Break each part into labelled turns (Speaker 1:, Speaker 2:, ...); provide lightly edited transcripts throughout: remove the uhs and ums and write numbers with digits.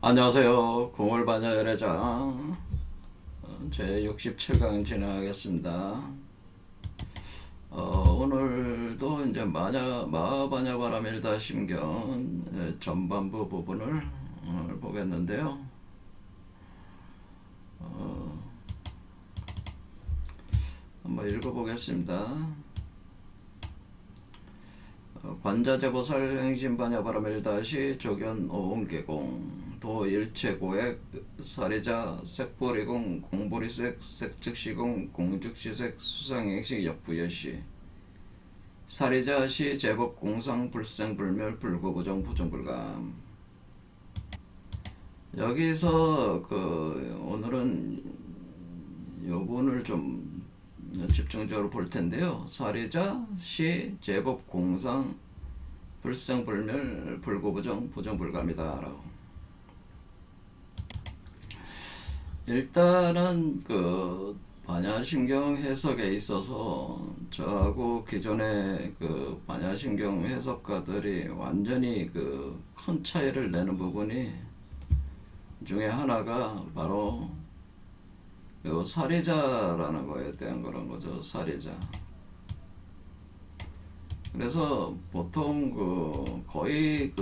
Speaker 1: 안녕하세요. 공월반야 열애장 제 67강 진행하겠습니다. 오늘도 이제 마하바냐바라밀다 심경 전반부 부분을 보겠는데요. 한번 읽어보겠습니다. 관자재보살 행심바냐바라밀다시 조견 오온계공 도일체고액 사리자 색보리공 공보리색 색즉시공 공즉시색 수상행식 역부여시 사리자시 제법 공상 불생불멸 불구부정 부정불감. 여기서 오늘은 요분을 좀 집중적으로 볼 텐데요. 사리자 시 제법 공상 불생불멸 불구부정 부정불감이다라고. 일단은 반야심경 해석에 있어서 저하고 기존의 반야심경 해석가들이 완전히 큰 차이를 내는 부분이 중에 하나가 바로 요 사리자라는 거에 대한 그런 거죠. 사리자. 그래서 보통 거의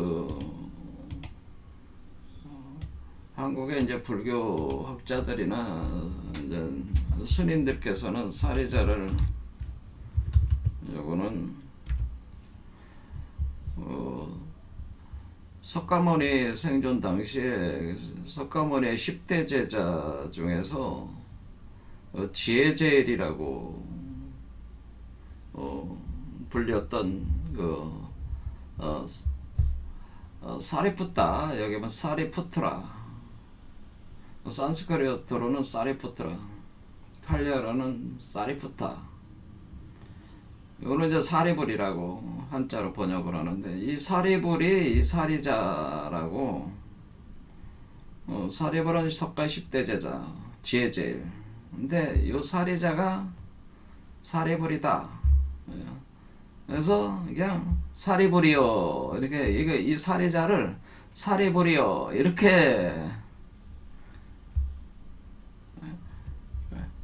Speaker 1: 한국의 이제 불교 학자들이나 이제 스님들께서는 사리자를 요거는 석가모니 생존 당시에 석가모니의 10대 제자 중에서 지혜제일이라고 불렸던 사리푸타, 여기면 사리푸트라, 산스크리트로는 사리푸트라, 팔려로는 사리푸타. 이거는 이제 사리불이라고 한자로 번역을 하는데, 이 사리불이 이 사리자라고, 사리불은 석가 10대 제자, 지혜제일. 근데 요 사리자가 사리불이다. 그래서 그냥 사리불이요, 이렇게 이 사리자를 사리불이요, 이렇게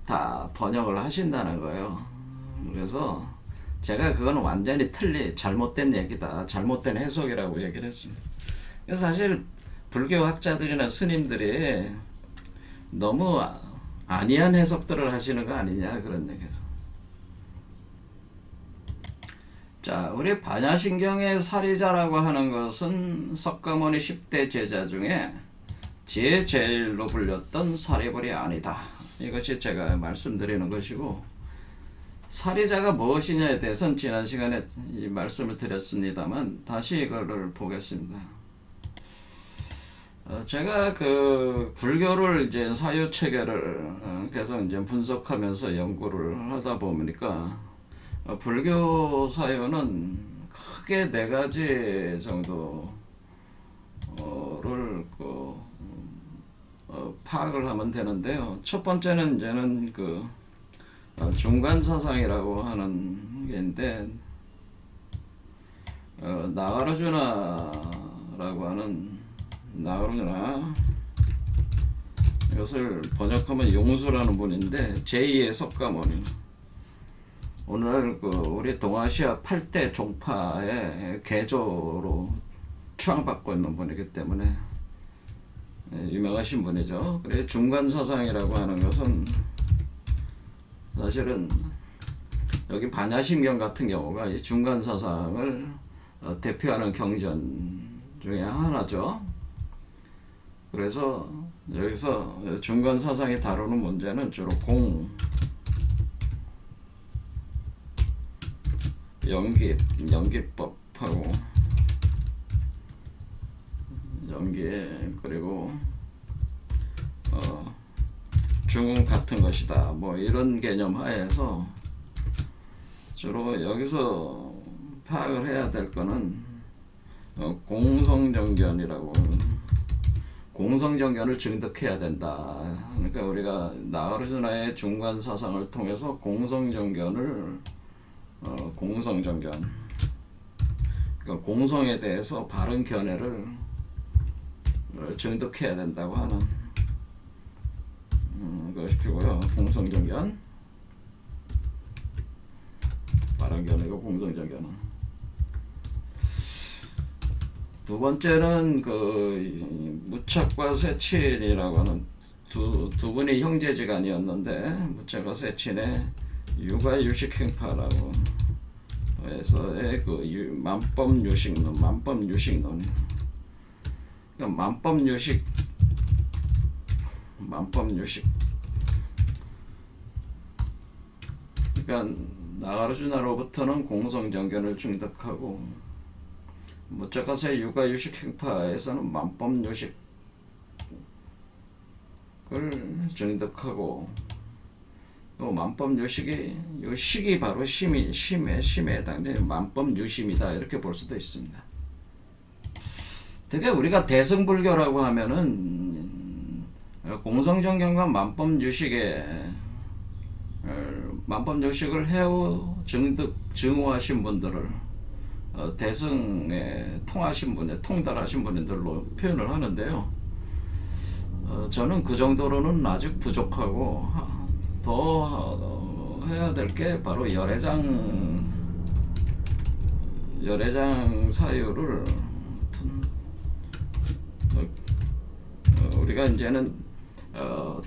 Speaker 1: 다 번역을 하신다는 거예요. 그래서 제가 그건 완전히 잘못된 얘기다, 잘못된 해석이라고 얘기를 했습니다. 그래서 사실 불교 학자들이나 스님들이 너무 아니한 해석들을 하시는 거 아니냐, 그런 얘기죠. 자, 우리 반야심경의 사리자라고 하는 것은 석가모니 10대 제자 중에 제일로 불렸던 사리불이 아니다. 이것이 제가 말씀드리는 것이고, 사리자가 무엇이냐에 대해서는 지난 시간에 이 말씀을 드렸습니다만 다시 이거를 보겠습니다. 제가 불교를 이제 사유 체계를 계속 이제 분석하면서 연구를 하다 보니까 불교 사유는 크게 네 가지 정도를 파악을 하면 되는데요. 첫 번째는 이제는 중간 사상이라고 하는 게인데, 나가르주나라고 하는, 나가르주나, 이것을 번역하면 용수라는 분인데 제2의 석가모니, 오늘 우리 동아시아 8대 종파의 개조로 추앙받고 있는 분이기 때문에 유명하신 분이죠. 그래 중간 사상이라고 하는 것은 사실은 여기 반야심경 같은 경우가 이 중간 사상을 대표하는 경전 중에 하나죠. 그래서 여기서 중간 사상이 다루는 문제는 주로 연기법하고 그리고 중은 같은 것이다, 뭐 이런 개념 하에서 주로 여기서 파악을 해야 될 거는 공성정견이라고, 공성정견을 증득해야 된다. 그러니까 우리가 나가르주나의 중간 사상을 통해서 공성정견을 그러니까 공성에 대해서 바른 견해를 정득해야 된다고 하는 것이고요. 공성정견, 바람견이고 공성정견은. 두 번째는 그 무척과 세친이라고 하는 두 분이 형제지간이었는데, 무척과 세친의 육아유식행파라고 해서의 그 만법유식론, 만법유식론. 그러니까 만법유식. 그러니까 나가르주나로부터는 공성정견을 증득하고, 무척가세 육아유식행파에서는 만법유식을 증득하고, 또 만법유식이 요 식이 바로 심에 해당되는 만법유심이다, 이렇게 볼 수도 있습니다. 되게 우리가 대승불교라고 하면은 공성정견과 만법유식을 해오 증득 증오하신 분들을 대승에 통달하신 분들로 표현을 하는데요. 저는 그 정도로는 아직 부족하고, 더 해야 될 게 바로 열애장 사유를 우리가 이제는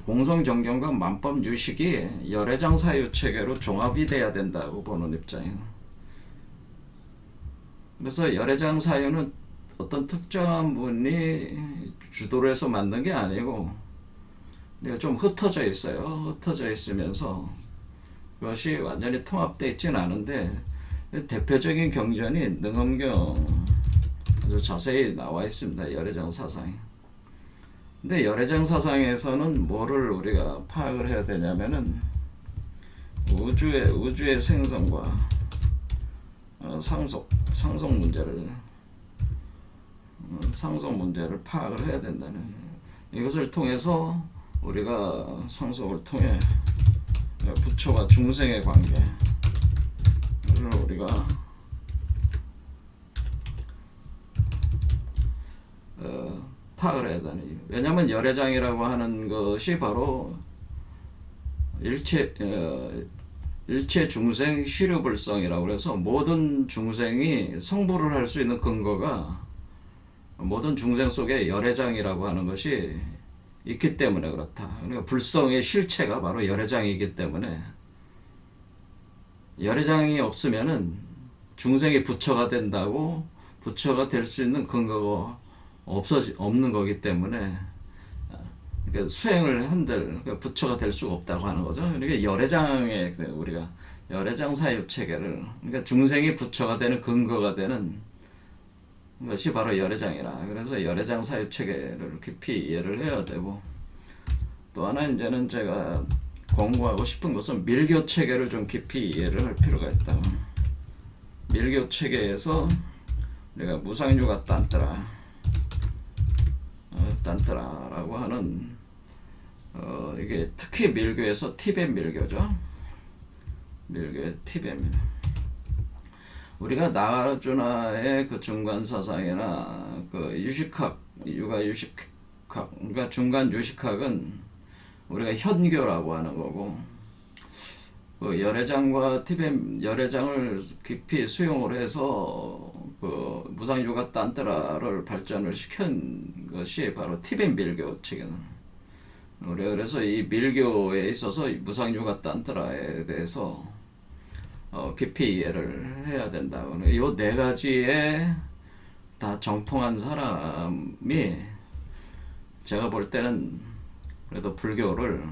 Speaker 1: 공성정견과 만법유식이 열애장 사유 체계로 종합이 돼야 된다고 보는 입장이에요. 그래서 열애장 사유는 어떤 특정한 분이 주도를 해서 만든 게 아니고, 좀 흩어져 있어요. 흩어져 있으면서 그것이 완전히 통합되어 있지는 않은데, 대표적인 경전이 능엄경 아주 자세히 나와 있습니다. 열애장 사상이. 근데 열애장 사상에서는 뭐를 우리가 파악을 해야 되냐면은, 우주의 생성과 상속 문제를 파악을 해야 된다는, 이것을 통해서 우리가 상속을 통해 부처와 중생의 관계를 우리가 파악을 해야 되는 이유. 왜냐하면 열애장이라고 하는 것이 바로 일체 중생 시류불성이라고 그래서, 모든 중생이 성불을 할 수 있는 근거가 모든 중생 속에 열애장이라고 하는 것이 있기 때문에 그렇다. 그러니까 불성의 실체가 바로 열애장이기 때문에, 열애장이 없으면은 중생이 부처가 된다고, 부처가 될 수 있는 근거가 없는 거기 때문에, 그러니까 수행을 한들 부처가 될 수가 없다고 하는 거죠. 그러니까 우리가 열애장 사유 체계를, 그러니까 중생이 부처가 되는 근거가 되는 것이 바로 열애장이라. 그래서 열애장 사유 체계를 깊이 이해를 해야 되고, 또 하나 이제는 제가 공부하고 싶은 것은 밀교 체계를 좀 깊이 이해를 할 필요가 있다. 밀교 체계에서 우리가 무상유가 딴뜨라라고 하는, 이게 특히 밀교에서 티벳 밀교죠. 밀교의 티벳 밀교. 우리가 나가르주나의 그 중간 사상이나 그 유식학, 육아 유식학, 그러니까 중간 유식학은 우리가 현교라고 하는 거고, 그 열애장과 열애장을 깊이 수용을 해서 그 무상유가 딴뜨라를 발전을 시킨 것이 바로 티벳 밀교 측에는, 우리가 그래서 이 밀교에 있어서 무상유가 딴뜨라에 대해서 깊이 이해를 해야 된다. 이 네 가지에 다 정통한 사람이, 제가 볼 때는 그래도 불교를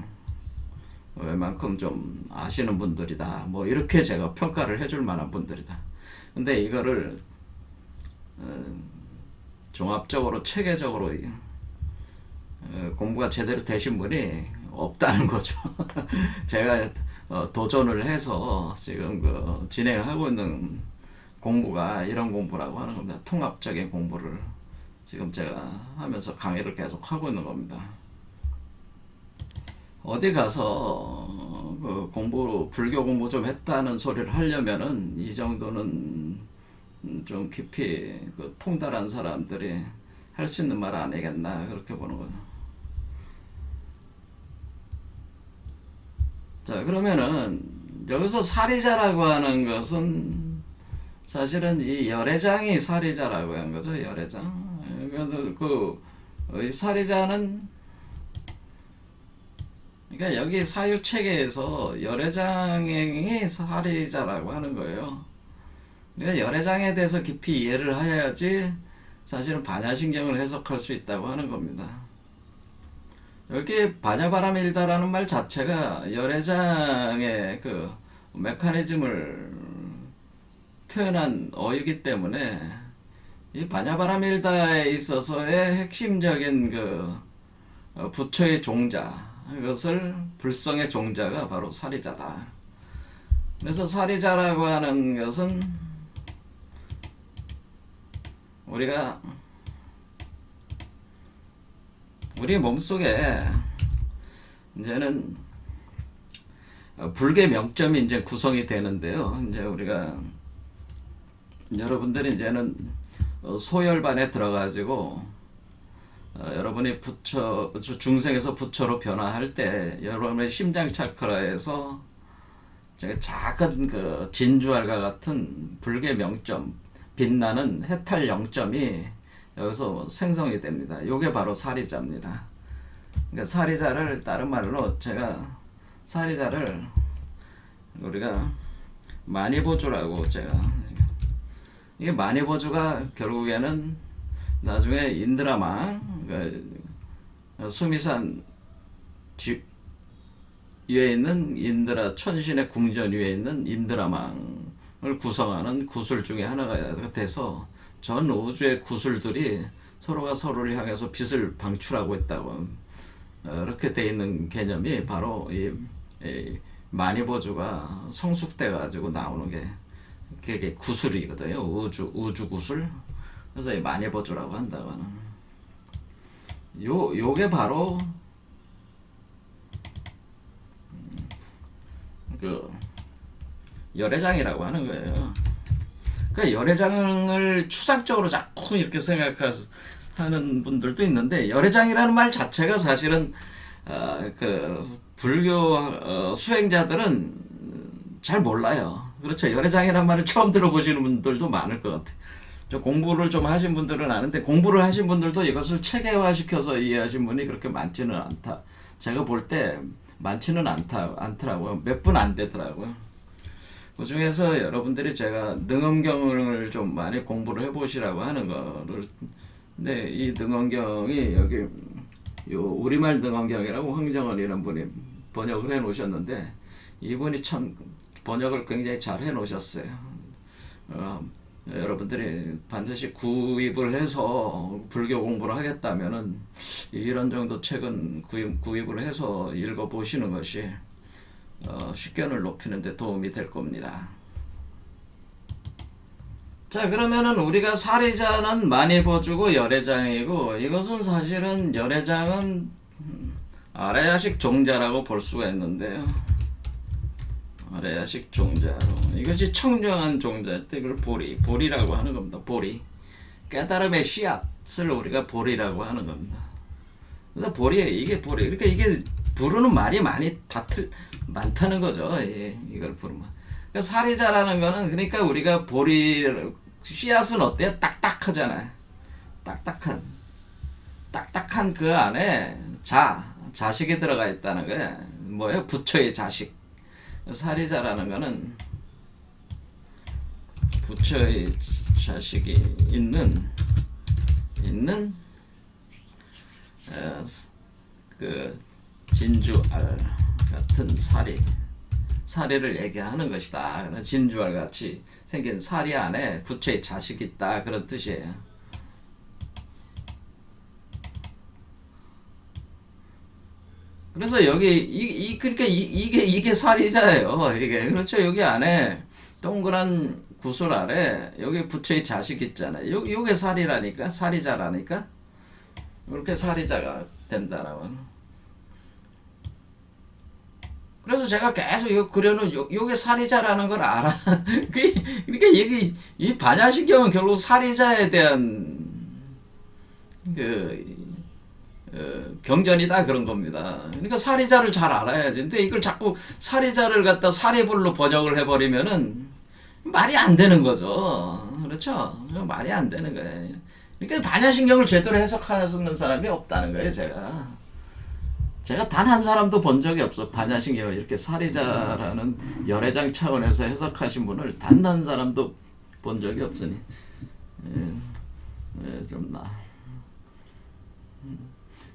Speaker 1: 웬만큼 좀 아시는 분들이다, 뭐 이렇게 제가 평가를 해줄 만한 분들이다. 근데 이거를 종합적으로 체계적으로 공부가 제대로 되신 분이 없다는 거죠. 제가 도전을 해서 지금 그 진행하고 있는 공부가 이런 공부라고 하는 겁니다. 통합적인 공부를 지금 제가 하면서 강의를 계속 하고 있는 겁니다. 어디 가서 그 불교 공부 좀 했다는 소리를 하려면은 이 정도는 좀 깊이 그 통달한 사람들이 할 수 있는 말 아니겠나 그렇게 보는 거죠. 자, 그러면은 여기서 살이자라고 하는 것은 사실은 이 열애장이 살이자라고 한 거죠. 열애장. 이 살이자는 그러니까 여기 사유체계에서 열애장이 살이자라고 하는 거예요. 그러니까 열애장에 대해서 깊이 이해를 해야지 사실은 반야신경을 해석할 수 있다고 하는 겁니다. 여기 반야바람일다라는 말 자체가 열애장의 그 메커니즘을 표현한 어이기 때문에 이 반야바람일다에 있어서의 핵심적인 그 부처의 종자, 이것을 불성의 종자가 바로 사리자다. 그래서 사리자라고 하는 것은 우리가 우리 몸속에 이제는 불계 명점이 이제 구성이 되는데요. 이제 우리가 여러분들이 이제는 소열반에 들어가지고 여러분이 부처 중생에서 부처로 변화할 때 여러분의 심장 차크라에서 작은 그 진주알과 같은 불계 명점, 빛나는 해탈 영점이 여기서 생성이 됩니다. 요게 바로 사리자입니다. 그러니까 사리자를 다른 말로 제가 사리자를 우리가 마니보주라고 제가 이게 마니보주가 결국에는 나중에 인드라망 그러니까 수미산 위에 있는 인드라 천신의 궁전 위에 있는 인드라망을 구성하는 구슬 중에 하나가 돼서 전 우주의 구슬들이 서로가 서로를 향해서 빛을 방출하고 있다고 이렇게 돼 있는 개념이 바로 이 마니보주가 성숙돼 가지고 나오는 게 그게 구슬이거든요. 우주 구슬. 그래서 이 마니보주라고 한다고 하는 요게 바로 그 열애장이라고 하는 거예요. 그러니까 열애장을 추상적으로 자꾸 이렇게 생각하는 분들도 있는데 열애장이라는 말 자체가 사실은 그 불교 수행자들은 잘 몰라요. 그렇죠. 열애장이라는 말을 처음 들어보시는 분들도 많을 것 같아요. 좀 공부를 좀 하신 분들은 아는데 공부를 하신 분들도 이것을 체계화시켜서 이해하신 분이 그렇게 많지는 않다. 제가 볼 때 많지는 않더라고요. 몇 분 안 되더라고요. 그 중에서 여러분들이 제가 능엄경을 좀 많이 공부를 해보시라고 하는 거를, 근데 이 능엄경이 여기 요 우리말 능엄경이라고 황정원이라는 분이 번역을 해 놓으셨는데 이분이 참 번역을 굉장히 잘 해 놓으셨어요. 여러분들이 반드시 구입을 해서 불교 공부를 하겠다면은 이런 정도 책은 구입을 해서 읽어보시는 것이 식견을 높이는 데 도움이 될 겁니다. 자, 그러면은 우리가 사리자는 마니보주고 열애장이고, 이것은 사실은 열애장은 아라야식 종자라고 볼 수가 있는데요. 아라야식 종자로, 이것이 청정한 종자일 때 그걸 보리라고 하는 겁니다. 보리, 깨달음의 씨앗을 우리가 보리라고 하는 겁니다. 그래서 이게 보리. 그러니까 이게 부르는 말이 많다는 거죠. 이걸 부르면. 그러니까 사리자라는 거는, 그러니까 우리가 씨앗은 어때요? 딱딱하잖아요. 딱딱한 그 안에 자식이 들어가 있다는 거예요. 뭐예요? 부처의 자식. 사리자라는 거는 부처의 자식이 있는 그 진주알 같은 사리를 얘기하는 것이다. 진주알 같이 생긴 사리 안에 부처의 자식이 있다, 그런 뜻이에요. 그래서 여기 그러니까 이게 사리자예요. 이게 그렇죠. 여기 안에 동그란 구슬 아래 여기 부처의 자식 있잖아요. 요게 사리라니까, 사리자라니까. 이렇게 사리자가 된다라고. 그래서 제가 계속 요게 사리자라는 걸 알아. 그러니까 이 반야신경은 결국 사리자에 대한 그 경전이다 그런 겁니다. 그러니까 사리자를 잘 알아야지. 근데 이걸 자꾸 사리자를 갖다 사리불로 번역을 해버리면은 말이 안 되는 거죠. 그렇죠? 말이 안 되는 거예요. 그러니까 반야신경을 제대로 해석하는 사람이 없다는 거예요, 제가 단 한 사람도 본 적이 없어. 반야신경을 이렇게 사리자라는 열애장 차원에서 해석하신 분을 단 한 사람도 본 적이 없으니 좀 나.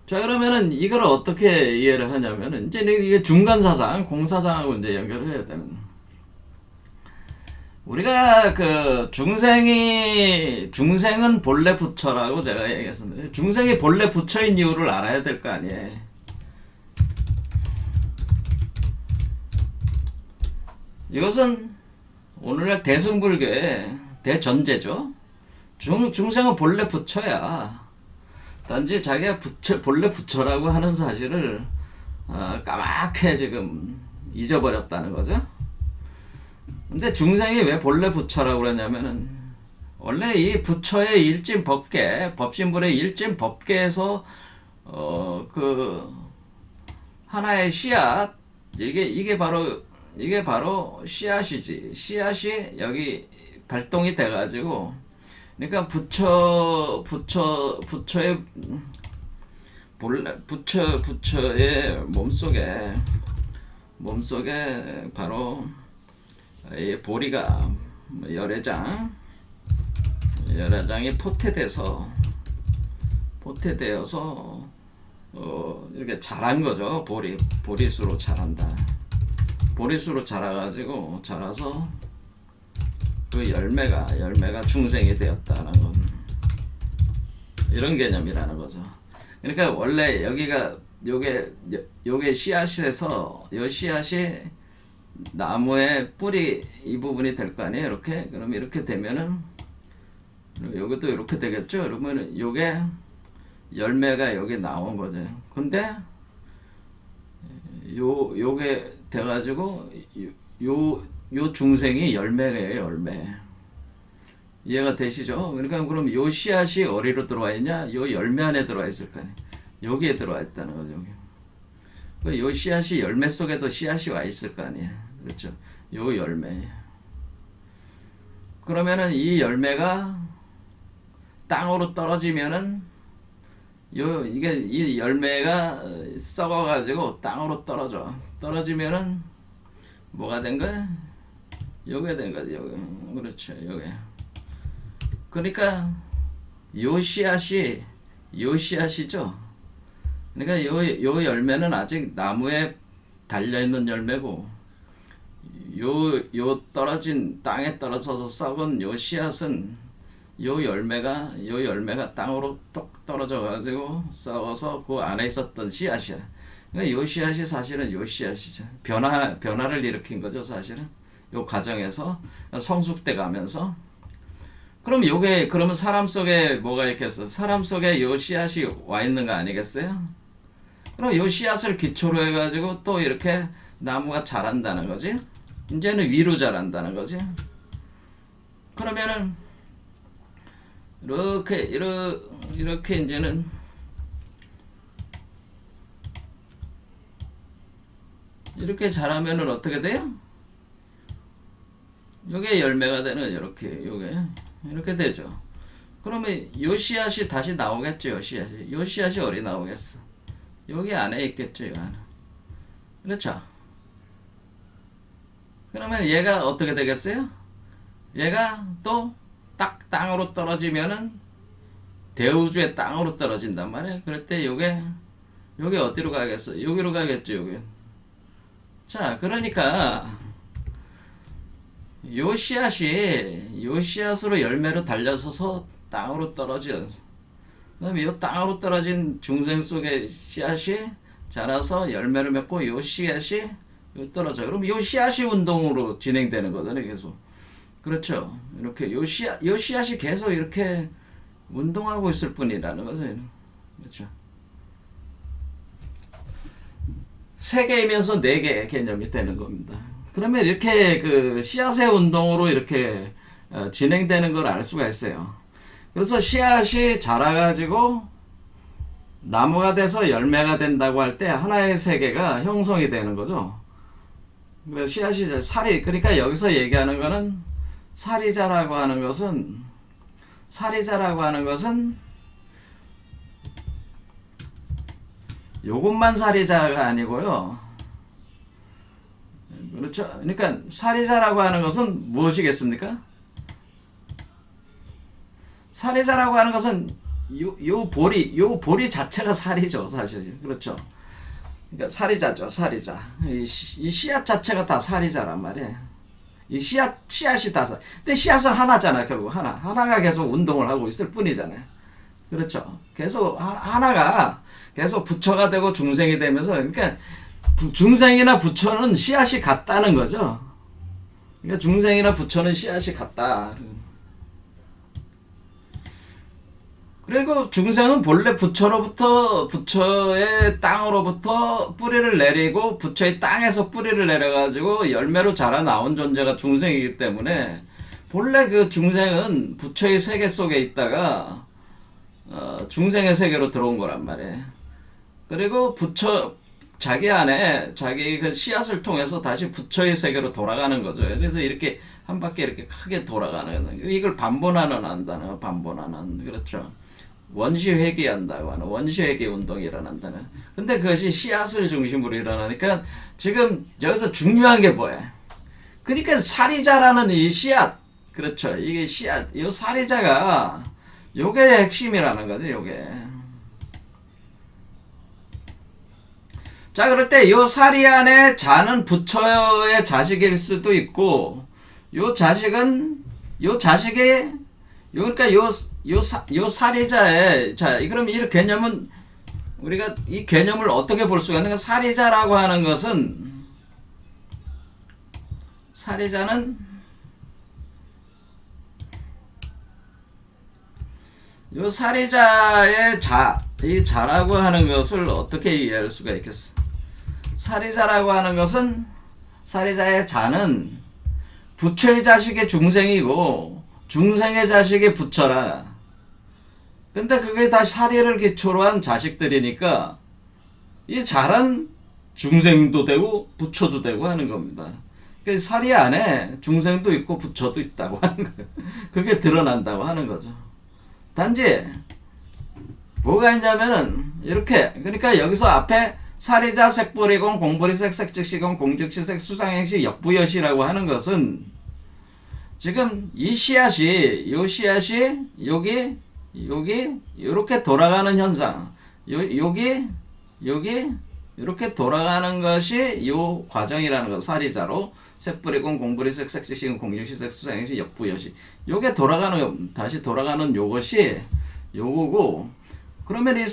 Speaker 1: 자, 그러면은 이걸 어떻게 이해를 하냐면은 이제 이게 중간사상, 공사상하고 이제 연결을 해야 되는. 우리가 그 중생은 본래 부처라고 제가 얘기했습니다. 중생이 본래 부처인 이유를 알아야 될 거 아니에요. 이것은 오늘날 대승불교의 대전제죠. 중생은 본래 부처야. 단지 자기가 본래 부처라고 하는 사실을 까맣게 지금 잊어버렸다는 거죠. 근데 중생이 왜 본래 부처라고 그러냐면은 원래 이 부처의 일진 법계, 법신불의 일진 법계에서 그 하나의 씨앗, 이게 바로 씨앗이지. 씨앗이 여기 발동이 돼가지고, 그러니까 부처의 부처의 몸속에 바로 이 보리가 열애장이 포태되어서 이렇게 자란 거죠. 보리수로 자란다. 보리수로 자라서 그 열매가 중생이 되었다는 건 이런 개념이라는 거죠. 그러니까 원래 요게 씨앗에서 요 씨앗이 나무의 뿌리 이 부분이 될 거 아니에요. 이렇게 그럼 이렇게 되면은 요것도 이렇게 되겠죠. 그러면은 요게 열매가 여기 나온 거죠. 근데 요게 돼가지고 요 중생이 열매예요. 열매. 이해가 되시죠? 그러니까 그럼 요 씨앗이 어디로 들어와 있냐? 요 열매 안에 들어와 있을 거 아니에요. 여기에 들어와 있다는 거죠. 여기. 요 씨앗이 열매 속에도 씨앗이 와 있을 거 아니에요. 그렇죠? 요 열매. 그러면은 이 열매가 땅으로 떨어지면은 이 열매가 썩어가지고 땅으로 떨어지면은 뭐가 된 거야? 요게 된 거지. 요게. 그렇죠. 요게. 그러니까 요 씨앗이죠. 그러니까 요 열매는 아직 나무에 달려있는 열매고, 요 떨어진 땅에 떨어져서 썩은 요 씨앗은 요 열매가 땅으로 똑 떨어져 가지고 썩어서 그 안에 있었던 씨앗이야. 그러니까 요 씨앗이 사실은 요 씨앗이죠. 변화를 일으킨 거죠, 사실은. 요 과정에서 성숙돼 가면서. 그럼 그러면 사람 속에 뭐가 있겠어? 사람 속에 요 씨앗이 와 있는 거 아니겠어요? 그럼 요 씨앗을 기초로 해가지고 또 이렇게 나무가 자란다는 거지. 이제는 위로 자란다는 거지. 그러면은 이렇게 이제는 이렇게 자라면은 어떻게 돼요? 요게 열매가 되는 이렇게 되죠. 그러면 요 씨앗이 다시 나오겠죠. 요 씨앗이 어디 나오겠어? 여기 안에 있겠죠. 이 안에. 그렇죠? 그러면 얘가 어떻게 되겠어요? 얘가 또 딱 땅으로 떨어지면은 대우주의 땅으로 떨어진단 말이에요. 그럴 때 요게 어디로 가겠어? 여기로 가겠죠. 요게. 자, 그러니까 요 씨앗으로 열매로 달려서서 땅으로 떨어져. 그다음에 요 땅으로 떨어진 중생 속의 씨앗이 자라서 열매를 맺고 요 씨앗이 요 떨어져. 그럼 요 씨앗이 운동으로 진행되는 거잖아요, 계속. 그렇죠. 이렇게 요 씨앗이 계속 이렇게 운동하고 있을 뿐이라는 거죠. 그렇죠. 세 개이면서 네 개의 개념이 되는 겁니다. 그러면 이렇게 그 씨앗의 운동으로 이렇게 진행되는 걸 알 수가 있어요. 그래서 씨앗이 자라가지고 나무가 돼서 열매가 된다고 할 때 하나의 세계가 형성이 되는 거죠. 그래서 씨앗이 살이, 그러니까 여기서 얘기하는 거는 사리자라고 하는 것은 요것만 사리자가 아니고요. 그렇죠. 그러니까 사리자라고 하는 것은 무엇이겠습니까? 사리자라고 하는 것은 요 보리 자체가 살이죠, 사실. 그렇죠. 그러니까 살이자죠, 살이자. 이 씨앗 자체가 다 살이자란 말이에요. 이 씨앗이 다 근데 씨앗은 하나잖아, 결국 하나가 계속 운동을 하고 있을 뿐이잖아요. 그렇죠. 계속 하나가 계속 부처가 되고 중생이 되면서, 그러니까 중생이나 부처는 씨앗이 같다는 거죠. 그러니까 중생이나 부처는 씨앗이 같다. 그리고 중생은 본래 부처의 땅으로부터 뿌리를 내리고 부처의 땅에서 뿌리를 내려가지고 열매로 자라나온 존재가 중생이기 때문에 본래 그 중생은 부처의 세계 속에 있다가 중생의 세계로 들어온 거란 말이에요. 그리고 자기 안에 자기 그 씨앗을 통해서 다시 부처의 세계로 돌아가는 거죠. 그래서 이렇게 한 바퀴 이렇게 크게 돌아가는, 이걸 반본하는 한다는, 반본하는. 그렇죠. 원시회귀한다고 하는, 원시회귀 운동이 일어난다는. 근데 그것이 씨앗을 중심으로 일어나니까 지금 여기서 중요한 게 뭐야? 그러니까 사리자라는 이 씨앗, 그렇죠. 이게 씨앗, 이 사리자가 요게 핵심이라는 거죠, 요게. 자, 그럴 때 요 사리 안에 자는 부처의 자식일 수도 있고, 요 자식이 그러니까 요 사리자의, 자, 그럼 이 개념은, 우리가 이 개념을 어떻게 볼 수가 있는가? 사리자라고 하는 것은, 사리자는, 요 사리자의 이 자라고 하는 것을 어떻게 이해할 수가 있겠어? 사리자라고 하는 것은, 사리자의 자는 부처의 자식의 중생이고, 중생의 자식이 부처라. 근데 그게 다 사리를 기초로 한 자식들이니까 이 자란 중생도 되고 부처도 되고 하는 겁니다. 그러니까 사리 안에 중생도 있고 부처도 있다고 하는 거예요. 그게 드러난다고 하는 거죠. 단지 뭐가 있냐면은 이렇게, 그러니까 여기서 앞에 사리자 색보리공 공보리색 색즉시공 공즉시색 수상행시 역부여시라고 하는 것은 지금 이 씨앗이, 요 씨앗이 여기 이렇게 돌아가는 현상, 여기 이렇게 돌아가는 것이 요 과정이라는 거. 사리자로 색뿌리공 공부리색 색시식 공증시색 수상행시 역부여시, 요게 돌아가는, 다시 돌아가는 요것이 요거고. 그러면 이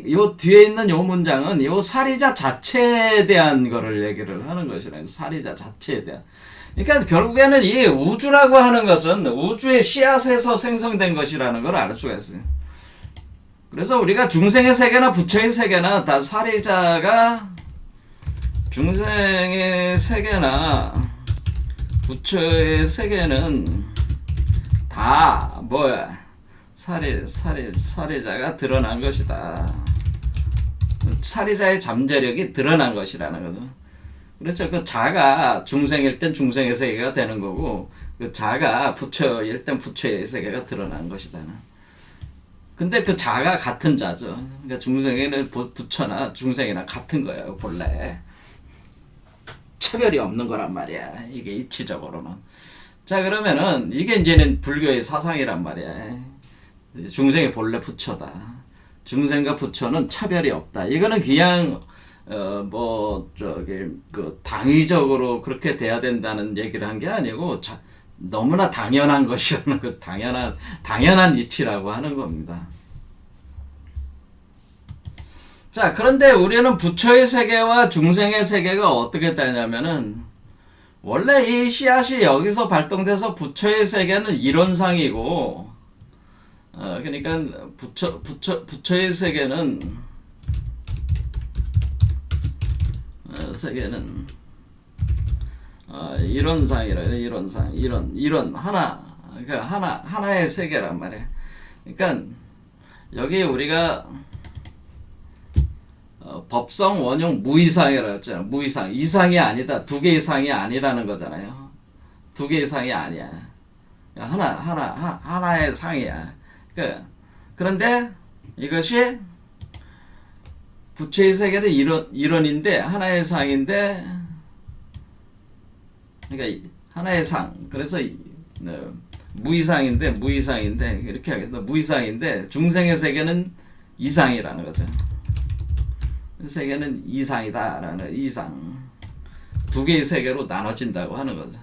Speaker 1: 요 뒤에 있는 요 문장은 요 사리자 자체에 대한 거를 얘기를 하는 것이라는, 사리자 자체에 대한. 그러니까 결국에는 이 우주라고 하는 것은 우주의 씨앗에서 생성된 것이라는 걸 알 수가 있어요. 그래서 우리가 중생의 세계나 부처의 세계나 다 사리자가, 중생의 세계나 부처의 세계는 다 뭐야? 사리자가 드러난 것이다. 사리자의 잠재력이 드러난 것이라는 거죠. 그렇죠. 그 자가 중생일 땐 중생의 세계가 되는 거고, 그 자가 부처일 땐 부처의 세계가 드러난 것이다. 근데 그 자가 같은 자죠. 그러니까 중생에는 부처나 중생이나 같은 거예요, 본래. 차별이 없는 거란 말이야, 이게 이치적으로는. 자, 그러면은 이게 이제는 불교의 사상이란 말이야. 중생이 본래 부처다. 중생과 부처는 차별이 없다. 이거는 그냥 당위적으로 그렇게 돼야 된다는 얘기를 한 게 아니고, 너무나 당연한 것이라는 그 당연한 이치라고 하는 겁니다. 자, 그런데 우리는 부처의 세계와 중생의 세계가 어떻게 되냐면은, 원래 이 씨앗이 여기서 발동돼서 부처의 세계는 이론상이고, 그러니까 부처의 세계는 이론상 하나의 세계란 말이야. 그러니까 여기 우리가 법성 원용 무이상이라고 했잖아요. 무이상. 이상이 아니다. 두 개 이상이 아니라는 거잖아요. 두 개 이상이 아니야. 하나의 상이야. 그런데 이것이 부처의 세계는 이론인데 하나의 상인데, 그러니까 하나의 상. 그래서 무이상인데 이렇게 하겠습니다. 무이상인데 중생의 세계는 이상이라는 거죠. 세계는 이상이다라는 이상. 두 개의 세계로 나눠진다고 하는 거죠.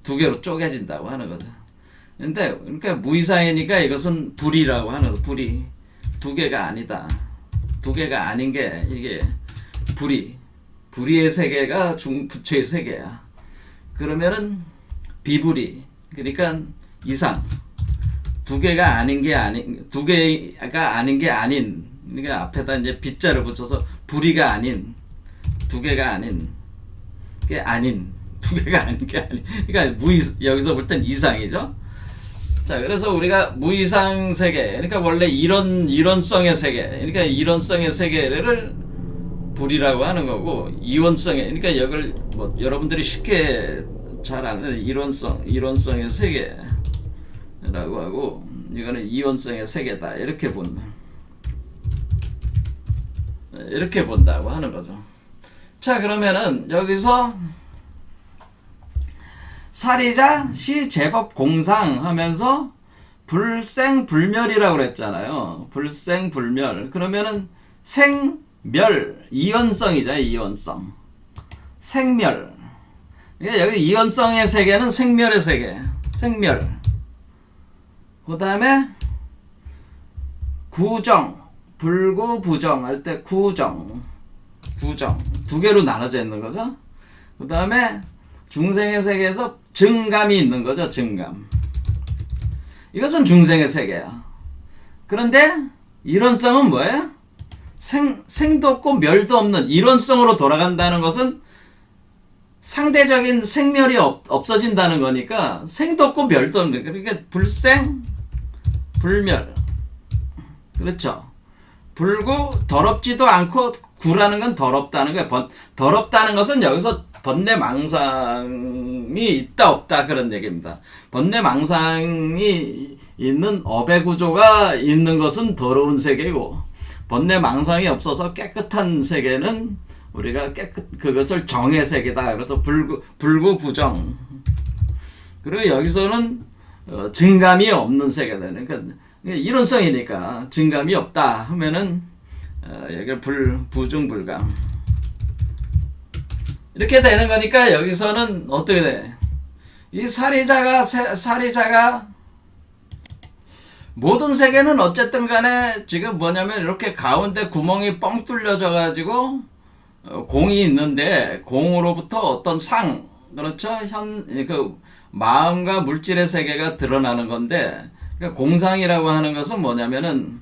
Speaker 1: 두 개로 쪼개진다고 하는 거죠. 근데 그러니까 무이상이니까 이것은 불이라고 하는 거. 불이 두 개가 아니다. 두 개가 아닌 게 이게 불이의 세계가 부처의 세계야. 그러면은 비불이, 그러니까 이상. 두 개가 아닌 게 아닌, 그러니까 앞에다 이제 빗자를 붙여서 불이가 아닌, 두 개가 아닌 게 아닌, 두 개가 아닌 게 아닌. 그러니까 여기서 볼 땐 이상이죠. 자, 그래서 우리가 무이상 세계, 그러니까 원래 이론성의 세계, 그러니까 이론성의 세계를 불이라고 하는 거고, 이원성의, 그러니까 이걸 뭐 여러분들이 쉽게 잘 아는 이론성의 세계라고 하고, 이거는 이원성의 세계다. 이렇게 본다고 하는 거죠. 자, 그러면은 여기서 사리자 시 제법 공상 하면서 불생불멸이라고 그랬잖아요. 불생불멸. 그러면은 생멸, 이원성이잖아요. 이원성. 생멸. 그러니까 여기 이원성의 세계는 생멸의 세계. 생멸. 그 다음에 구정. 불구 부정 할 때 구정. 두 개로 나눠져 있는 거죠. 그 다음에 중생의 세계에서 증감이 있는 거죠. 증감. 이것은 중생의 세계야. 그런데 이론성은 뭐예요? 생도 없고 멸도 없는 이론성으로 돌아간다는 것은 상대적인 생멸이 없어진다는 거니까 생도 없고 멸도 없는, 그러니까 불생 불멸. 그렇죠. 불구, 더럽지도 않고, 구라는 건 더럽다는 거예요. 더럽다는 것은 여기서 번뇌망상이 있다 없다 그런 얘기입니다. 번뇌망상이 있는 업의 구조가 있는 것은 더러운 세계고, 번뇌망상이 없어서 깨끗한 세계는 우리가 그것을 정의 세계다. 그래서 불구 부정. 그리고 여기서는 증감이 없는 세계다. 그러니까 이론성이니까 증감이 없다 하면은 여기 부중불감 이렇게 되는 거니까, 여기서는 어떻게 돼? 이 사리자가 모든 세계는 어쨌든 간에 지금 뭐냐면 이렇게 가운데 구멍이 뻥 뚫려져 가지고 공이 있는데, 공으로부터 어떤 상, 그렇죠? 그 마음과 물질의 세계가 드러나는 건데, 그러니까 공상이라고 하는 것은 뭐냐면은,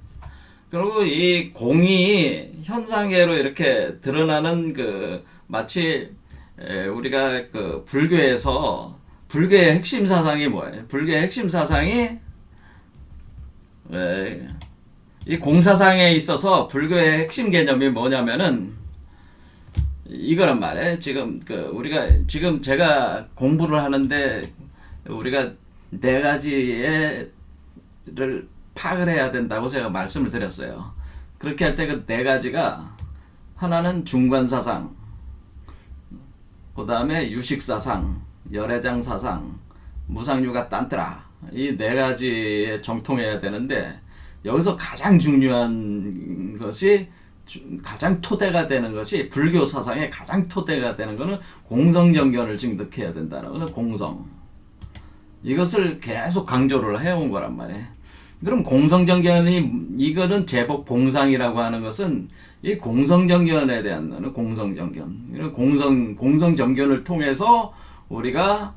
Speaker 1: 그리고 이 공이 현상계로 이렇게 드러나는 마치 우리가 불교의 핵심 사상이 뭐예요? 불교의 핵심 사상이 이 공사상에 있어서 불교의 핵심 개념이 뭐냐면은 이거란 말이에요. 지금 제가 공부를 하는데 우리가 네 가지를 파악을 해야 된다고 제가 말씀을 드렸어요. 그렇게 할 때 그 네 가지가, 하나는 중관사상, 그 다음에 유식사상, 열애장사상, 무상유가 딴뜨라, 이 네 가지에 정통해야 되는데, 여기서 가장 중요한 것이, 가장 토대가 되는 것이, 불교 사상의 가장 토대가 되는 것은 공성정견을 증득해야 된다는 거는 공성. 이것을 계속 강조를 해온 거란 말이에요. 그럼 이거는 제법 공상이라고 하는 것은 이 공성정견에 대한 공성정견. 공성정견을 통해서 우리가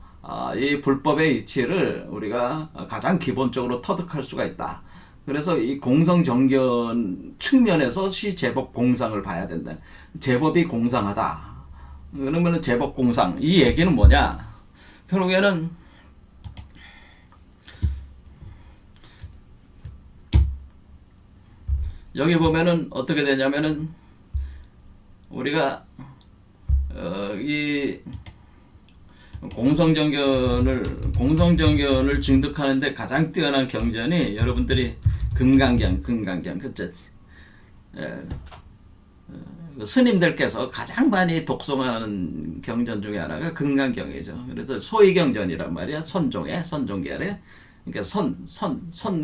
Speaker 1: 이 불법의 이치를 우리가 가장 기본적으로 터득할 수가 있다. 그래서 이 공성정견 측면에서 제법 공상을 봐야 된다. 제법이 공상하다. 그러면은 제법 공상. 이 얘기는 뭐냐? 결국에는 여기 보면은 어떻게 되냐면은 우리가 이 공성정견을 증득하는데 가장 뛰어난 경전이 여러분들이 금강경 그죠? 스님들께서 가장 많이 독송하는 경전 중에 하나가 금강경이죠. 그래서 소위경전이란 말이야. 선종계열에. 그러니까 선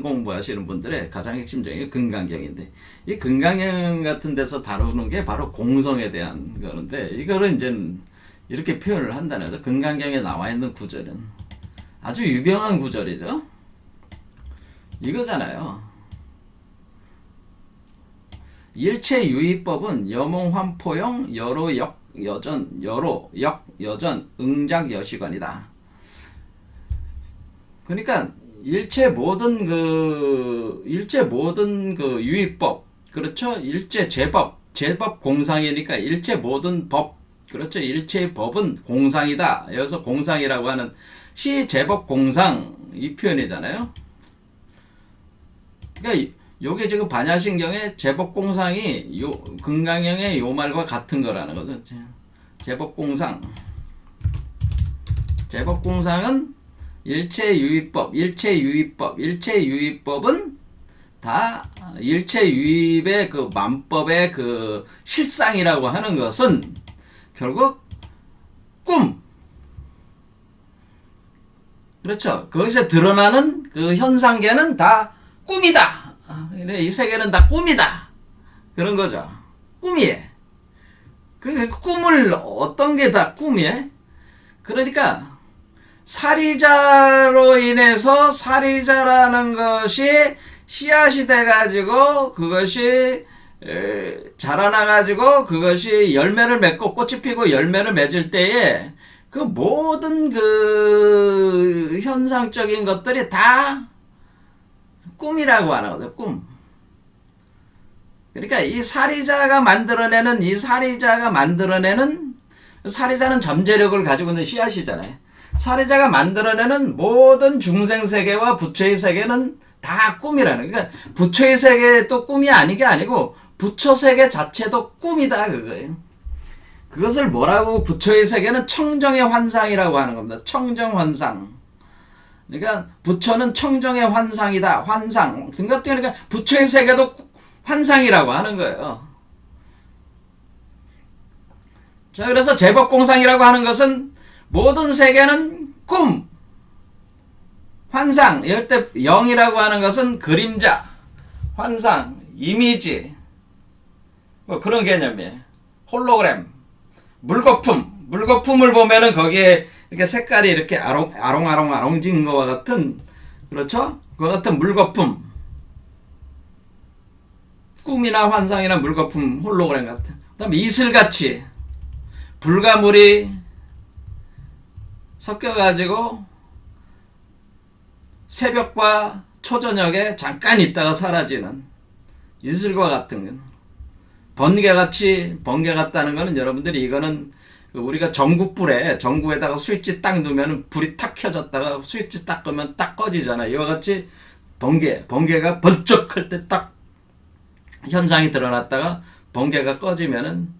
Speaker 1: 공부하시는 분들의 가장 핵심적인 금강경인데, 이 금강경 같은 데서 다루는 게 바로 공성에 대한 거는데, 이거를 이제 이렇게 표현을 한다는 거죠. 금강경에 나와 있는 구절은 아주 유명한 구절이죠. 이거잖아요. 일체유의법은 여몽환포용 여로 여전 응작여시관이다. 그러니까 일체 모든 그 유의법, 그렇죠? 일체 제법 공상이니까 일체 모든 법, 그렇죠? 일체의 법은 공상이다. 여기서 공상이라고 하는 시제법 공상 이 표현이잖아요. 그러니까 요게 지금 반야신경의 제법공상이 금강경의 요 말과 같은 거라는 거죠. 제법공상은 일체유의법은 다 일체유의의 그 만법의 그 실상이라고 하는 것은 결국 꿈. 그렇죠. 거기서 드러나는 그 현상계는 다 꿈이다. 이 세계는 다 꿈이다. 그런 거죠. 꿈이에. 그 꿈을 어떤 게 다 꿈이에? 그러니까 사리자로 인해서 사리자라는 것이 씨앗이 돼가지고 그것이 자라나가지고 그것이 열매를 맺고 꽃이 피고 열매를 맺을 때에 그 모든 그 현상적인 것들이 다 꿈이라고 하는 거죠. 꿈. 그러니까 이 사리자가 만들어내는 사리자는 잠재력을 가지고 있는 씨앗이잖아요. 사리자가 만들어내는 모든 중생세계와 부처의 세계는 다 꿈이라는. 그러니까 부처의 세계도 꿈이 아닌 게 아니고 부처세계 자체도 꿈이다 그거예요. 그것을 뭐라고, 부처의 세계는 청정의 환상이라고 하는 겁니다. 청정환상. 그러니까 부처는 청정의 환상이다. 환상. 그러니까 부처의 세계도 환상이라고 하는 거예요. 자, 그래서 제법공상이라고 하는 것은 모든 세계는 꿈, 환상. 이럴 때 영이라고 하는 것은 그림자, 환상, 이미지, 뭐 그런 개념이에요. 홀로그램, 물거품을 보면은 거기에 이렇게 색깔이 이렇게 아롱진 거와 같은, 그렇죠? 그와 같은 물거품. 꿈이나 환상이나 물거품, 홀로그램 같은. 그 다음에 이슬같이 불과물이 섞여가지고 새벽과 초저녁에 잠깐 있다가 사라지는 이슬과 같은 번개 같다는 거는, 여러분들이 이거는 우리가 전구에다가 스위치 딱 누면 불이 탁 켜졌다가 스위치 딱 끄면 딱 꺼지잖아. 이와 같이 번개가 번쩍할 때 딱 현상이 드러났다가 번개가 꺼지면은,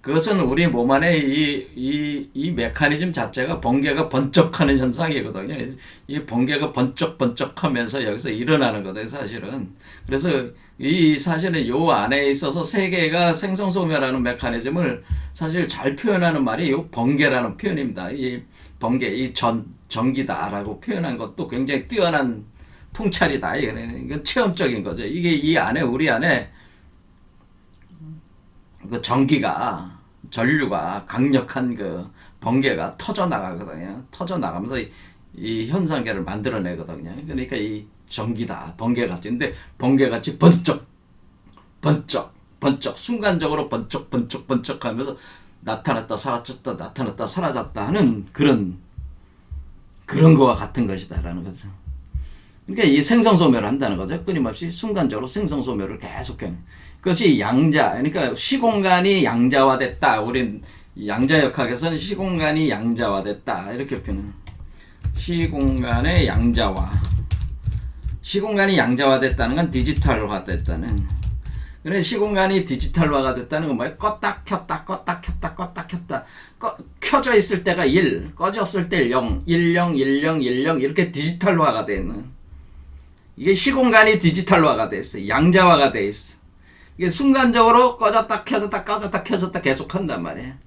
Speaker 1: 그것은 우리 몸 안에 이 메커니즘 자체가 번개가 번쩍하는 현상이거든요. 이 번개가 번쩍 하면서 여기서 일어나는 거거든요, 사실은. 그래서 사실은 요 안에 있어서 세계가 생성소멸하는 메커니즘을 사실 잘 표현하는 말이 요 번개라는 표현입니다. 이 번개, 전기다라고 표현한 것도 굉장히 뛰어난 통찰이다. 이건 체험적인 거죠. 이게 우리 안에 그 전류가 강력한 그 번개가 터져나가거든요. 터져나가면서 이 현상계를 만들어내거든요. 그러니까 이 전기다, 번개같이. 근데 번개같이 번쩍, 순간적으로 번쩍 하면서 나타났다 사라졌다 하는 그런 거와 같은 것이다라는 거죠. 그러니까 이 생성소멸을 한다는 거죠. 끊임없이 순간적으로 생성소멸을 계속해. 그것이 양자, 그러니까 시공간이 양자화됐다. 우린 양자역학에서는 시공간이 양자화됐다. 이렇게 표현해요. 시공간의 양자화. 시공간이 양자화됐다는 건 디지털화됐다는. 그래 시공간이 디지털화가 됐다는 건 뭐야? 껐다 켰다 껐다 켰다 껐다 켰다 켜져 있을 때가 1, 꺼졌을 때 0, 10, 10, 10 이렇게 디지털화가 돼 있는 이게 시공간이 디지털화가 돼 있어. 양자화가 돼 있어. 이게 순간적으로 꺼졌다 켜졌다 꺼졌다 켜졌다 계속 한단 말이야.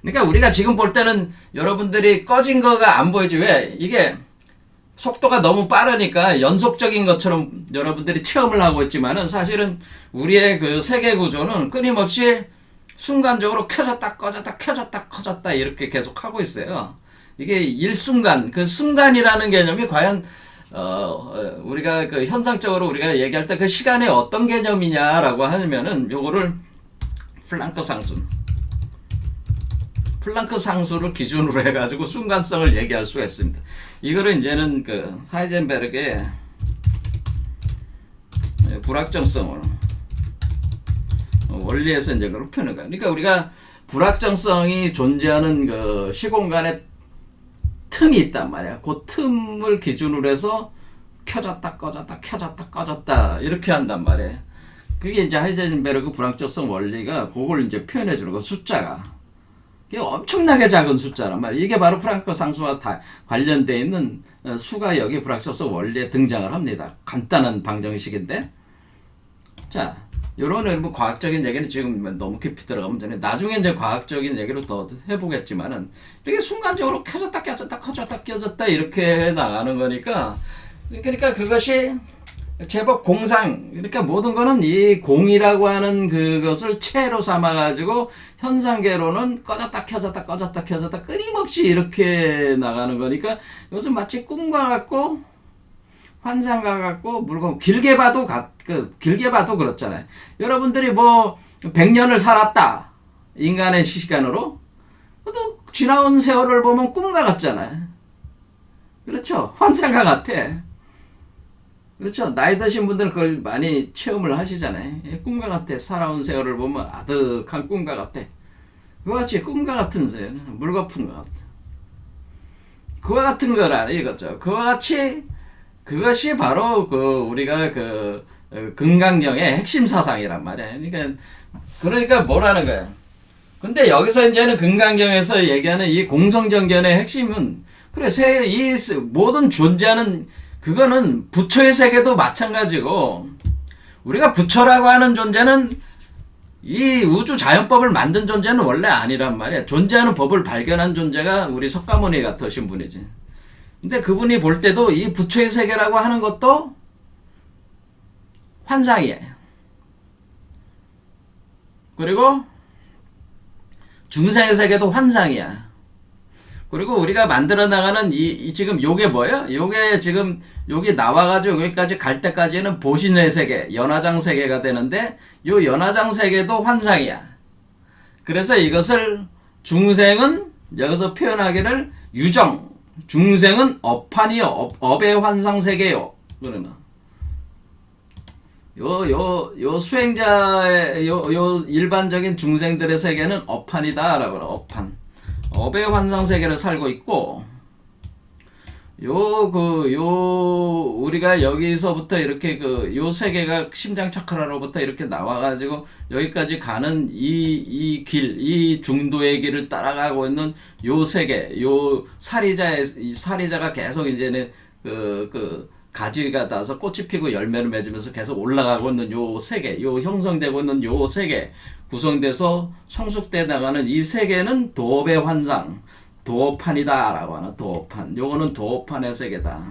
Speaker 1: 그러니까 우리가 지금 볼 때는 여러분들이 꺼진 거가 안 보이지. 왜? 이게 속도가 너무 빠르니까 연속적인 것처럼 여러분들이 체험을 하고 있지만은 사실은 우리의 그 세계 구조는 끊임없이 순간적으로 켜졌다 꺼졌다 켜졌다 꺼졌다 이렇게 계속 하고 있어요. 이게 일순간, 그 순간이라는 개념이 과연 우리가 그 현상적으로 우리가 얘기할 때 그 시간이 어떤 개념이냐라고 하면은 요거를 플랑크 상수를 기준으로 해가지고 순간성을 얘기할 수가 있습니다. 이거를 이제는 그 하이젠베르그의 불확정성을 원리에서 이제 그걸 표현한 거야. 그러니까 우리가 불확정성이 존재하는 그 시공간에 틈이 있단 말이야. 그 틈을 기준으로 해서 켜졌다 꺼졌다 켜졌다 꺼졌다 이렇게 한단 말이야. 그게 이제 하이젠베르그 불확정성 원리가 그걸 이제 표현해 주는 거. 숫자가 이게 엄청나게 작은 숫자란 말이야. 이게 바로 플랑크 상수와 다 관련되어 있는 수가 여기 불확정성 원리에 등장을 합니다. 간단한 방정식인데, 자, 요런 뭐 과학적인 얘기는 지금 너무 깊이 들어가면 전에 나중에 이제 과학적인 얘기로 더 해보겠지만은 이렇게 순간적으로 켜졌다 켜졌다 켜졌다 켜졌다 이렇게 나가는 거니까, 그러니까 그것이 제법 공상, 그러니까 모든 거는 이 공이라고 하는 그것을 체로 삼아가지고 현상계로는 꺼졌다 켜졌다 꺼졌다 켜졌다 끊임없이 이렇게 나가는 거니까 이것은 마치 꿈과 같고 환상과 같고 물건 길게 봐도 길게 봐도 그렇잖아요. 여러분들이 뭐 100년을 살았다 인간의 시간으로 또 지나온 세월을 보면 꿈과 같잖아요. 그렇죠? 환상과 같아. 그렇죠. 나이 드신 분들은 그걸 많이 체험을 하시잖아요. 꿈과 같아. 살아온 세월을 보면 아득한 꿈과 같아. 그와 같이 꿈과 같은 세월은 물거품 것 같아. 그와 같은 거라 이거죠. 그와 같이 그것이 바로 그 우리가 그 금강경의 핵심 사상이란 말이야. 그러니까 뭐라는 거야. 근데 여기서 이제는 금강경에서 얘기하는 이 공성정견의 핵심은 그래 이 모든 존재하는 그거는 부처의 세계도 마찬가지고 우리가 부처라고 하는 존재는 이 우주 자연법을 만든 존재는 원래 아니란 말이야. 존재하는 법을 발견한 존재가 우리 석가모니 같으신 분이지. 근데 그분이 볼 때도 이 부처의 세계라고 하는 것도 환상이에요. 그리고 중생의 세계도 환상이야. 그리고 우리가 만들어 나가는 지금 요게 뭐예요? 요게 지금 여기 나와가지고 여기까지 갈 때까지는 보신의 세계, 연화장 세계가 되는데 요 연화장 세계도 환상이야. 그래서 이것을 중생은 여기서 표현하기를 유정, 중생은 업판이요, 업의 환상 세계요. 그러나 요 수행자의 요 일반적인 중생들의 세계는 업판이다라고 그래. 업의 환상 세계를 살고 있고, 우리가 여기서부터 이렇게 요 세계가 심장 차크라로부터 이렇게 나와가지고 여기까지 가는 이 중도의 길을 따라가고 있는 요 세계, 요 사리자가 계속 이제는 가지가 닿아서 꽃이 피고 열매를 맺으면서 계속 올라가고 있는 요 세계, 요 형성되고 있는 요 세계, 구성돼서 성숙돼 나가는 이 세계는 도업의 환상, 도업판이다라고 하나. 도업판. 요거는 도업판의 세계다.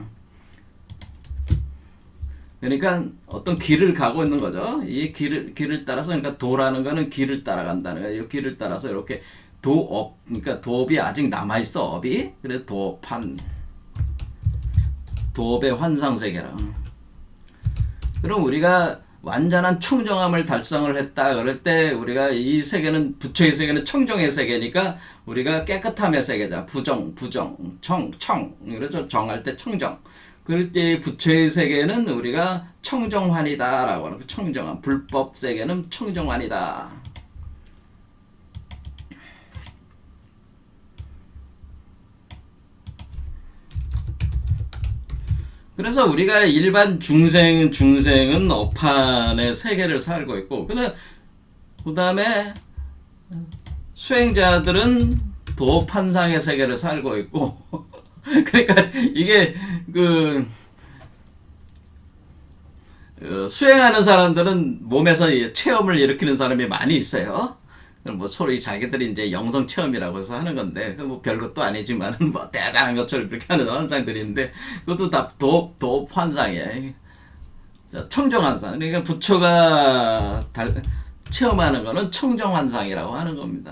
Speaker 1: 그러니까 어떤 길을 가고 있는 거죠. 이 길을 따라서, 그러니까 도라는 거는 길을 따라간다는 거예요. 이 길을 따라서 이렇게 도업, 그러니까 도업이 아직 남아있어, 업이. 그래서 도판. 도업의 환상 세계라. 그럼 우리가 완전한 청정함을 달성을 했다 그럴 때 우리가 이 세계는 부처의 세계는 청정의 세계니까 우리가 깨끗함의 세계자. 부정, 청 그렇죠. 정할 때 청정. 그럴 때 부처의 세계는 우리가 청정환이다라고 하는 청정함. 불법 세계는 청정환이다. 그래서 우리가 일반 중생은 업판의 세계를 살고 있고, 그 다음에 수행자들은 도판상의 세계를 살고 있고, 그러니까 이게 수행하는 사람들은 몸에서 체험을 일으키는 사람이 많이 있어요. 뭐 서로 자기들이 이제 영성 체험이라고 해서 하는 건데, 뭐 별것도 아니지만 뭐 대단한 것처럼 그렇게 하는 환상들이 있는데, 그것도 다 도업 환상이에요. 청정 환상. 그러니까 부처가 체험하는 거는 청정 환상이라고 하는 겁니다.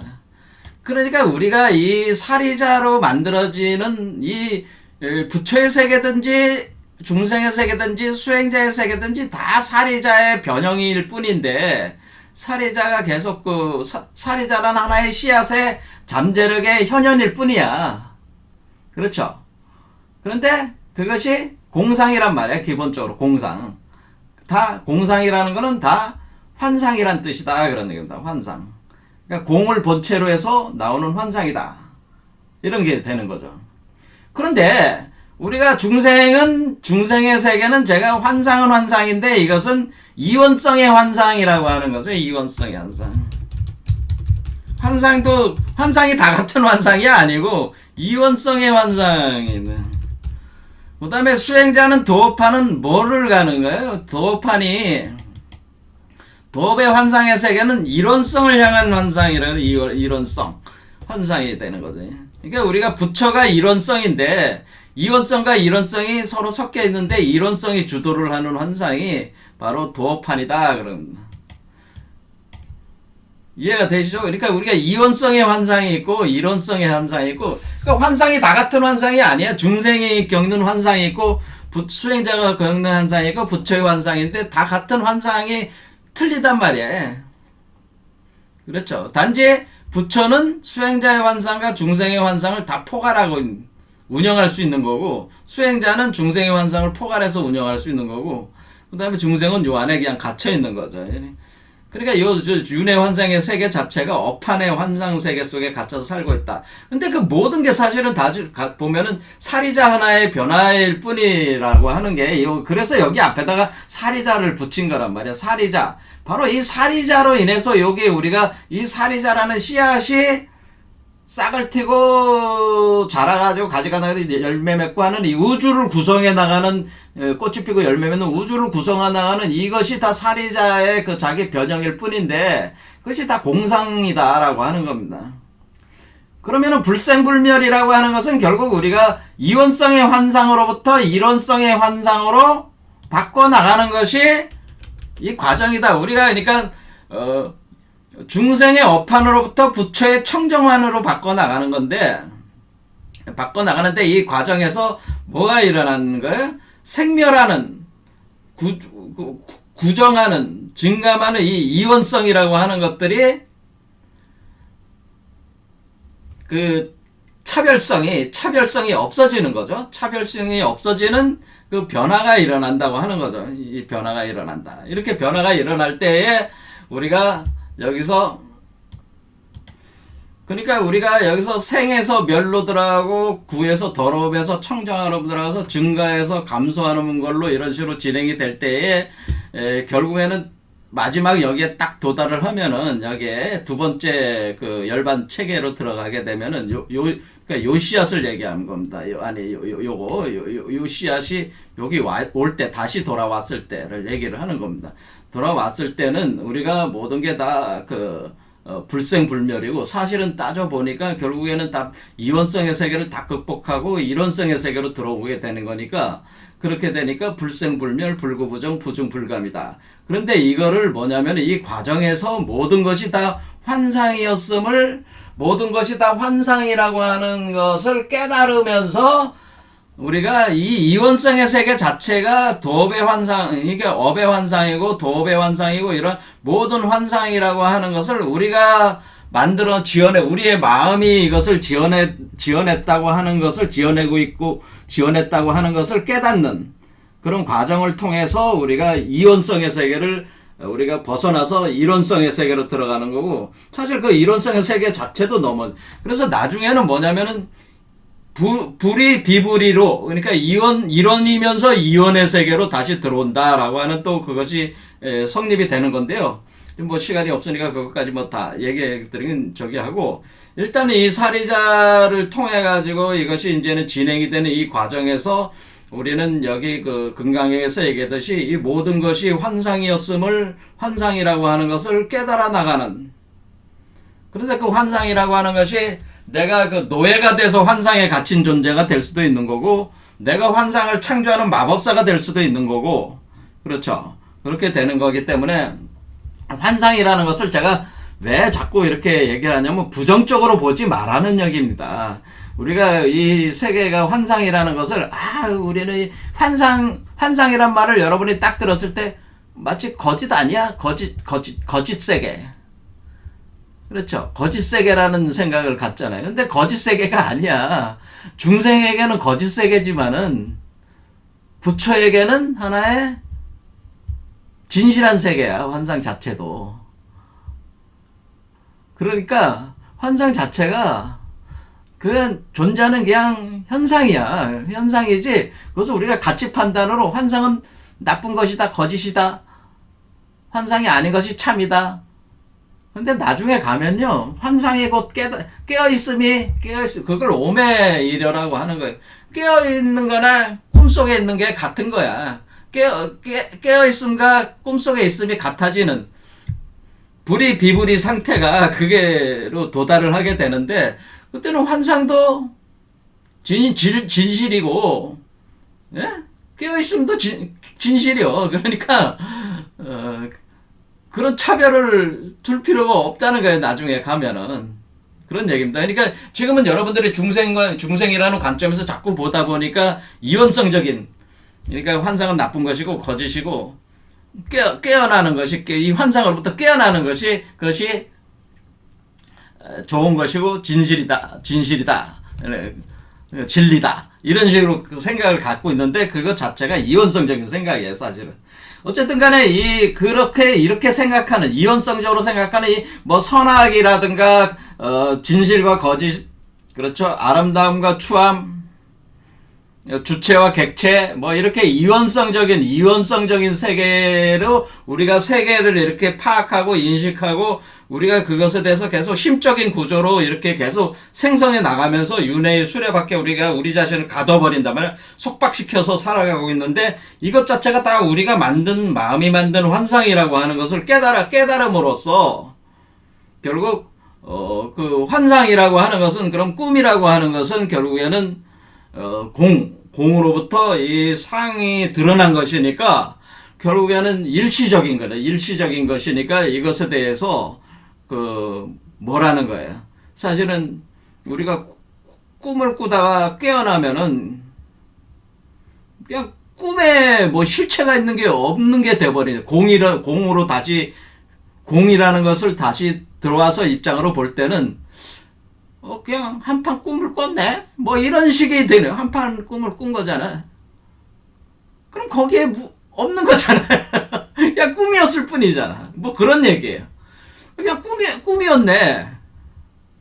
Speaker 1: 그러니까 우리가 이 사리자로 만들어지는 이 부처의 세계든지 중생의 세계든지 수행자의 세계든지 다 사리자의 변형일 뿐인데, 사리자가 계속 사리자란 하나의 씨앗의 잠재력의 현현일 뿐이야. 그렇죠? 그런데 그것이 공상이란 말이야. 기본적으로 공상. 다 공상이라는 거는 다 환상이란 뜻이다. 그런 얘기입니다. 환상. 그러니까 공을 본체로 해서 나오는 환상이다. 이런 게 되는 거죠. 그런데 우리가 중생의 세계는 제가 환상은 환상인데, 이것은 이원성의 환상이라고 하는 거죠. 이원성의 환상. 환상이 다 같은 환상이 아니고 이원성의 환상입니다. 그 다음에 수행자는 도업하는 뭐를 가는 거예요? 도업의 환상의 세계는 이론성을 향한 환상이라는 이론성 환상이 되는 거죠. 그러니까 우리가 부처가 이론성인데, 이원성과 이론성이 서로 섞여 있는데 이론성이 주도를 하는 환상이 바로 도업판이다. 그럽니다. 이해가 되시죠? 그러니까 우리가 이원성의 환상이 있고 이론성의 환상이 있고, 그러니까 환상이 다 같은 환상이 아니야. 중생이 겪는 환상이 있고 수행자가 겪는 환상이 있고 부처의 환상인데 다 같은 환상이 틀리단 말이야. 그렇죠? 단지 부처는 수행자의 환상과 중생의 환상을 다 포괄하고 운영할 수 있는 거고, 수행자는 중생의 환상을 포괄해서 운영할 수 있는 거고, 그 다음에 중생은 요 안에 그냥 갇혀 있는 거죠. 그러니까 윤회 환상의 세계 자체가 업판의 환상 세계 속에 갇혀서 살고 있다. 근데 그 모든 게 사실은 다 보면은 사리자 하나의 변화일 뿐이라고 하는 게, 그래서 여기 앞에다가 사리자를 붙인 거란 말이야. 사리자. 바로 이 사리자로 인해서 여기 우리가 이 사리자라는 씨앗이 싹을 튀고 자라가지고 가지가 나고 열매 맺고 하는 이 우주를 구성해 나가는, 꽃이 피고 열매 맺는 우주를 구성해 나가는 이것이 다 사리자의 그 자기 변형일 뿐인데, 그것이 다 공상이다라고 하는 겁니다. 그러면은 불생불멸이라고 하는 것은 결국 우리가 이원성의 환상으로부터 이론성의 환상으로 바꿔 나가는 것이 이 과정이다. 우리가 그러니까 중생의 업판으로부터 부처의 청정환으로 바꿔나가는 건데, 바꿔나가는데 이 과정에서 뭐가 일어나는 거예요? 생멸하는, 구정하는, 증감하는 이 이원성이라고 하는 것들이 그 차별성이 없어지는 거죠. 차별성이 없어지는 그 변화가 일어난다고 하는 거죠. 이 변화가 일어난다. 이렇게 변화가 일어날 때에 우리가 그러니까 우리가 여기서 생에서 멸로 들어가고 구에서 더러움에서 청정하로 들어가서 증가해서 감소하는 걸로 이런 식으로 진행이 될 때에 결국에는 마지막 여기에 딱 도달을 하면은 여기에 두 번째 그 열반 체계로 들어가게 되면은 그러니까 요 씨앗을 얘기하는 겁니다. 요 씨앗이 여기 올 때, 다시 돌아왔을 때를 얘기를 하는 겁니다. 돌아왔을 때는 우리가 모든 게 다 불생불멸이고, 사실은 따져보니까 결국에는 다 이원성의 세계를 다 극복하고 이론성의 세계로 들어오게 되는 거니까, 그렇게 되니까 불생불멸, 불구부정, 부중불감이다. 그런데 이거를 뭐냐면 이 과정에서 모든 것이 다 환상이었음을, 모든 것이 다 환상이라고 하는 것을 깨달으면서 우리가 이 이원성의 세계 자체가 도업의 환상, 이게 업의 환상이고 도업의 환상이고 이런 모든 환상이라고 하는 것을 우리가 만들어 우리의 마음이 이것을 지어냈다고 하는 것을 지어내고 있고 지어냈다고 하는 것을 깨닫는 그런 과정을 통해서 우리가 이원성의 세계를 우리가 벗어나서 이론성의 세계로 들어가는 거고, 사실 그 이론성의 세계 자체도 그래서 나중에는 뭐냐면은 불이 비불이로, 그러니까 이원이면서 이원의 세계로 다시 들어온다라고 하는 또 그것이 성립이 되는 건데요. 뭐 시간이 없으니까 그것까지 뭐 다 얘기드리긴 저기 하고, 일단 이 사리자를 통해 가지고 이것이 이제는 진행이 되는 이 과정에서 우리는 여기 그 금강에서 얘기했듯이 이 모든 것이 환상이었음을, 환상이라고 하는 것을 깨달아 나가는. 그런데 그 환상이라고 하는 것이 내가 그 노예가 돼서 환상에 갇힌 존재가 될 수도 있는 거고, 내가 환상을 창조하는 마법사가 될 수도 있는 거고, 그렇죠. 그렇게 되는 거기 때문에 환상이라는 것을 제가 왜 자꾸 이렇게 얘기를 하냐면 부정적으로 보지 말라는 얘기입니다. 우리가 이 세계가 환상이라는 것을, 우리는 환상이란 말을 여러분이 딱 들었을 때 마치 거짓 아니야? 거짓 세계. 그렇죠. 거짓 세계라는 생각을 갖잖아요. 근데 거짓 세계가 아니야. 중생에게는 거짓 세계지만은 부처에게는 하나의 진실한 세계야. 환상 자체도. 그러니까 환상 자체가 그냥 존재하는 그냥 현상이야. 현상이지. 그것을 우리가 가치 판단으로 환상은 나쁜 것이다, 거짓이다. 환상이 아닌 것이 참이다. 근데 나중에 가면요, 환상이 곧 깨어있음이, 그걸 오매이려라고 하는 거예요. 깨어있는 거나 꿈속에 있는 게 같은 거야. 깨어있음과 꿈속에 있음이 같아지는, 불이 비불이 상태가 그게로 도달을 하게 되는데, 그때는 환상도 진실이고, 예? 깨어있음도 진실이요. 그러니까, 그런 차별을 둘 필요가 없다는 거예요. 나중에 가면은. 그런 얘기입니다. 그러니까 지금은 여러분들이 중생이라는 관점에서 자꾸 보다 보니까 이원성적인, 그러니까 환상은 나쁜 것이고 거짓이고 깨어나는 것이, 이 환상으로부터 깨어나는 것이, 그것이 좋은 것이고 진실이다, 진리다, 이런 식으로 그 생각을 갖고 있는데, 그것 자체가 이원성적인 생각이에요, 사실은. 어쨌든 간에 이렇게 생각하는, 이원성적으로 생각하는 뭐 선악이라든가, 진실과 거짓, 그렇죠. 아름다움과 추함, 주체와 객체, 뭐 이렇게 이원성적인 세계로 우리가 세계를 이렇게 파악하고 인식하고, 우리가 그것에 대해서 계속 심적인 구조로 이렇게 계속 생성해 나가면서 윤회의 수레밖에 우리가 우리 자신을 가둬버린다면 속박시켜서 살아가고 있는데, 이것 자체가 다 우리가 마음이 만든 환상이라고 하는 것을 깨달음으로써 결국 그 환상이라고 하는 것은, 그럼 꿈이라고 하는 것은 결국에는 공으로부터 이 상이 드러난 것이니까 결국에는 일시적인 거다. 일시적인 것이니까 이것에 대해서 뭐라는 거예요. 사실은 우리가 꿈을 꾸다가 깨어나면은 그냥 꿈에 뭐 실체가 있는 게 없는 게 돼버리네. 공으로 다시, 공이라는 것을 다시 들어와서 입장으로 볼 때는 그냥 한판 꿈을 꿨네? 뭐 이런 식이 되네. 한판 꿈을 꾼 거잖아. 그럼 거기에 없는 거잖아. 그냥 꿈이었을 뿐이잖아. 뭐 그런 얘기예요. 그냥 꿈이었네.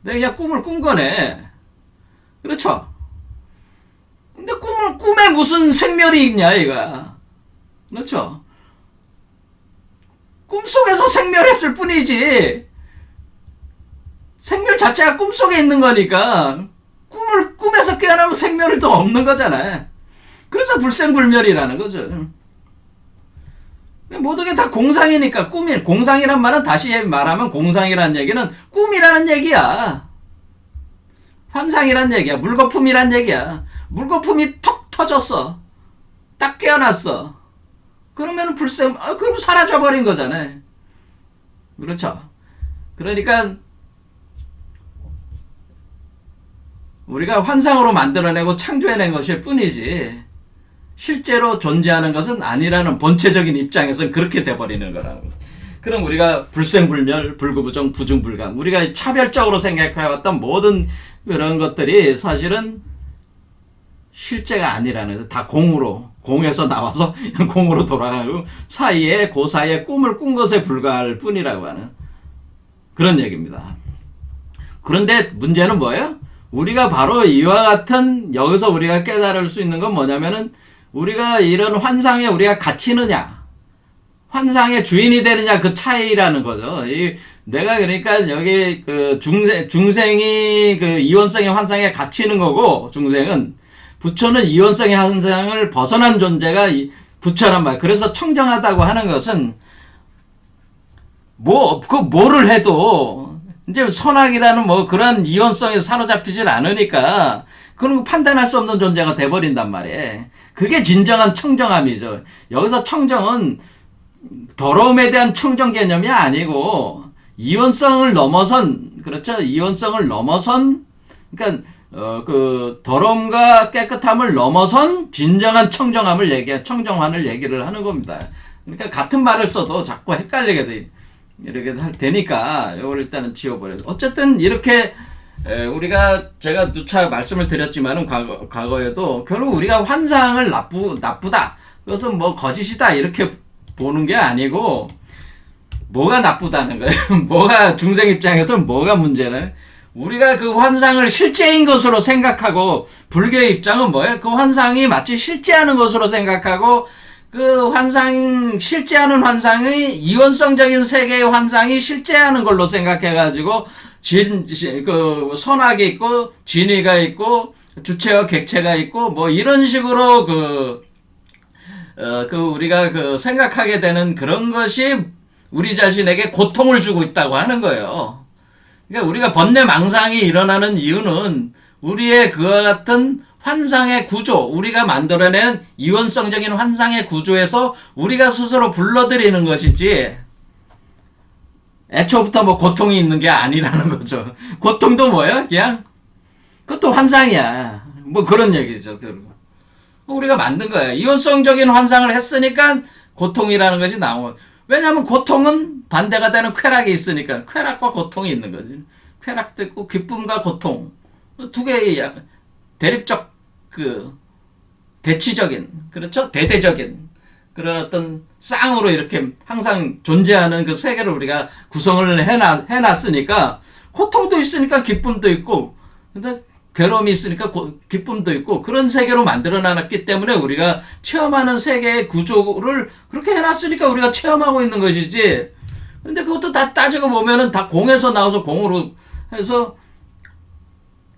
Speaker 1: 내가 그냥 꿈을 꾼 거네. 그렇죠? 근데 꿈에 무슨 생멸이 있냐, 이거야. 그렇죠? 꿈속에서 생멸했을 뿐이지, 생멸 자체가 꿈속에 있는 거니까, 꿈에서 깨어나면 생멸은 더 없는 거잖아. 그래서 불생불멸이라는 거죠. 모든 게 다 공상이니까. 공상이란 말은 다시 말하면, 공상이라는 얘기는 꿈이라는 얘기야. 환상이란 얘기야. 물거품이란 얘기야. 물거품이 턱 터졌어. 딱 깨어났어. 그러면 그럼 사라져버린 거잖아. 그렇죠? 그러니까 우리가 환상으로 만들어내고 창조해낸 것일 뿐이지, 실제로 존재하는 것은 아니라는 본체적인 입장에서는 그렇게 돼버리는 거라는 거예요. 그럼 우리가 불생불멸, 불구부정, 부중불감, 우리가 차별적으로 생각해왔던 모든 그런 것들이 사실은 실제가 아니라는 거예요. 다 공에서 나와서 공으로 돌아가고 그 사이에 꿈을 꾼 것에 불과할 뿐이라고 하는 그런 얘기입니다. 그런데 문제는 뭐예요? 우리가 바로 이와 같은, 여기서 우리가 깨달을 수 있는 건 뭐냐면은, 우리가 이런 환상에 우리가 갇히느냐, 환상의 주인이 되느냐, 그 차이라는 거죠. 내가 그러니까 여기 그 중생이 그 이원성의 환상에 갇히는 거고, 중생은, 부처는 이원성의 환상을 벗어난 존재가 부처란 말. 그래서 청정하다고 하는 것은, 뭐를 해도, 이제 선악이라는 뭐 그런 이원성에 사로잡히질 않으니까 그런 거 판단할 수 없는 존재가 돼버린단 말이에요. 그게 진정한 청정함이죠. 여기서 청정은 더러움에 대한 청정 개념이 아니고 이원성을 넘어선, 그렇죠? 이원성을 넘어선, 그러니까 그 더러움과 깨끗함을 넘어선 진정한 청정함을 청정환을 얘기를 하는 겁니다. 그러니까 같은 말을 써도 자꾸 헷갈리게 돼. 이렇게 되니까 이걸 일단은 지워버려요. 어쨌든 이렇게 우리가, 제가 누차 말씀을 드렸지만은 과거에도 결국 우리가 환상을 나쁘다, 그것은 뭐 거짓이다 이렇게 보는 게 아니고, 뭐가 나쁘다는 거예요. 뭐가 중생 입장에서는 뭐가 문제는, 우리가 그 환상을 실제인 것으로 생각하고, 불교의 입장은 뭐예요? 그 환상이 마치 실제하는 것으로 생각하고, 그 환상, 실제하는 환상의 이원성적인 세계의 환상이 실제하는 걸로 생각해가지고, 그 선악이 있고, 진의가 있고, 주체와 객체가 있고, 뭐 이런 식으로 우리가 생각하게 되는 그런 것이 우리 자신에게 고통을 주고 있다고 하는 거예요. 그러니까 우리가 번뇌망상이 일어나는 이유는 우리의 그와 같은 환상의 구조, 우리가 만들어낸 이원성적인 환상의 구조에서 우리가 스스로 불러들이는 것이지, 애초부터 뭐 고통이 있는 게 아니라는 거죠. 고통도 뭐야? 그냥 그것도 환상이야. 뭐 그런 얘기죠. 결국 우리가 만든 거야. 이원성적인 환상을 했으니까 고통이라는 것이 나온. 왜냐하면 고통은 반대가 되는 쾌락이 있으니까, 쾌락과 고통이 있는 거지. 쾌락도 있고 기쁨과 고통, 두 개의 대립적, 대치적인, 그렇죠? 대대적인 그런 어떤 쌍으로 이렇게 항상 존재하는 그 세계를 우리가 구성을 해놨으니까, 고통도 있으니까 기쁨도 있고, 근데 괴로움이 있으니까 기쁨도 있고, 그런 세계로 만들어놨기 때문에 우리가 체험하는 세계의 구조를 그렇게 해놨으니까 우리가 체험하고 있는 것이지. 근데 그것도 다 따지고 보면은 다 공에서 나와서 공으로 해서,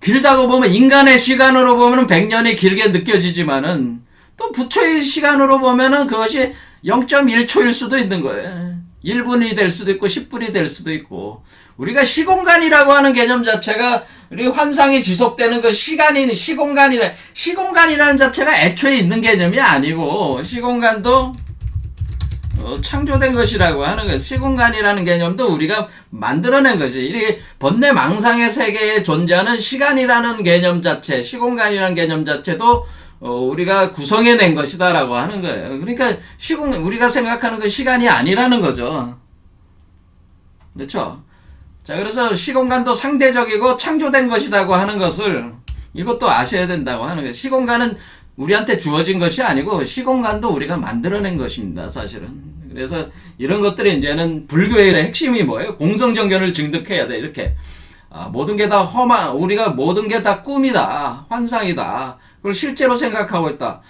Speaker 1: 길다고 보면 인간의 시간으로 보면은 100년이 길게 느껴지지만은, 또 부처의 시간으로 보면은 그것이 0.1초일 수도 있는 거예요. 1분이 될 수도 있고 10분이 될 수도 있고. 우리가 시공간이라고 하는 개념 자체가, 우리 환상이 지속되는 그 시공간이라는 자체가 애초에 있는 개념이 아니고, 시공간도 창조된 것이라고 하는 거예요. 시공간이라는 개념도 우리가 만들어낸 거지. 이 번뇌망상의 세계에 존재하는 시간이라는 개념 자체, 시공간이라는 개념 자체도 우리가 구성해낸 것이다라고 하는 거예요. 그러니까 우리가 생각하는 그 시간이 아니라는 거죠. 그렇죠? 자, 그래서 시공간도 상대적이고 창조된 것이라고 하는 것을 이것도 아셔야 된다고 하는 거예요. 시공간은 우리한테 주어진 것이 아니고, 시공간도 우리가 만들어낸 것입니다, 사실은. 그래서 이런 것들이 이제는 불교의 핵심이 뭐예요? 공성정견을 증득해야 돼, 이렇게. 모든 게 다 우리가 모든 게 다 꿈이다, 환상이다, 그걸 실제로 생각하고 있다.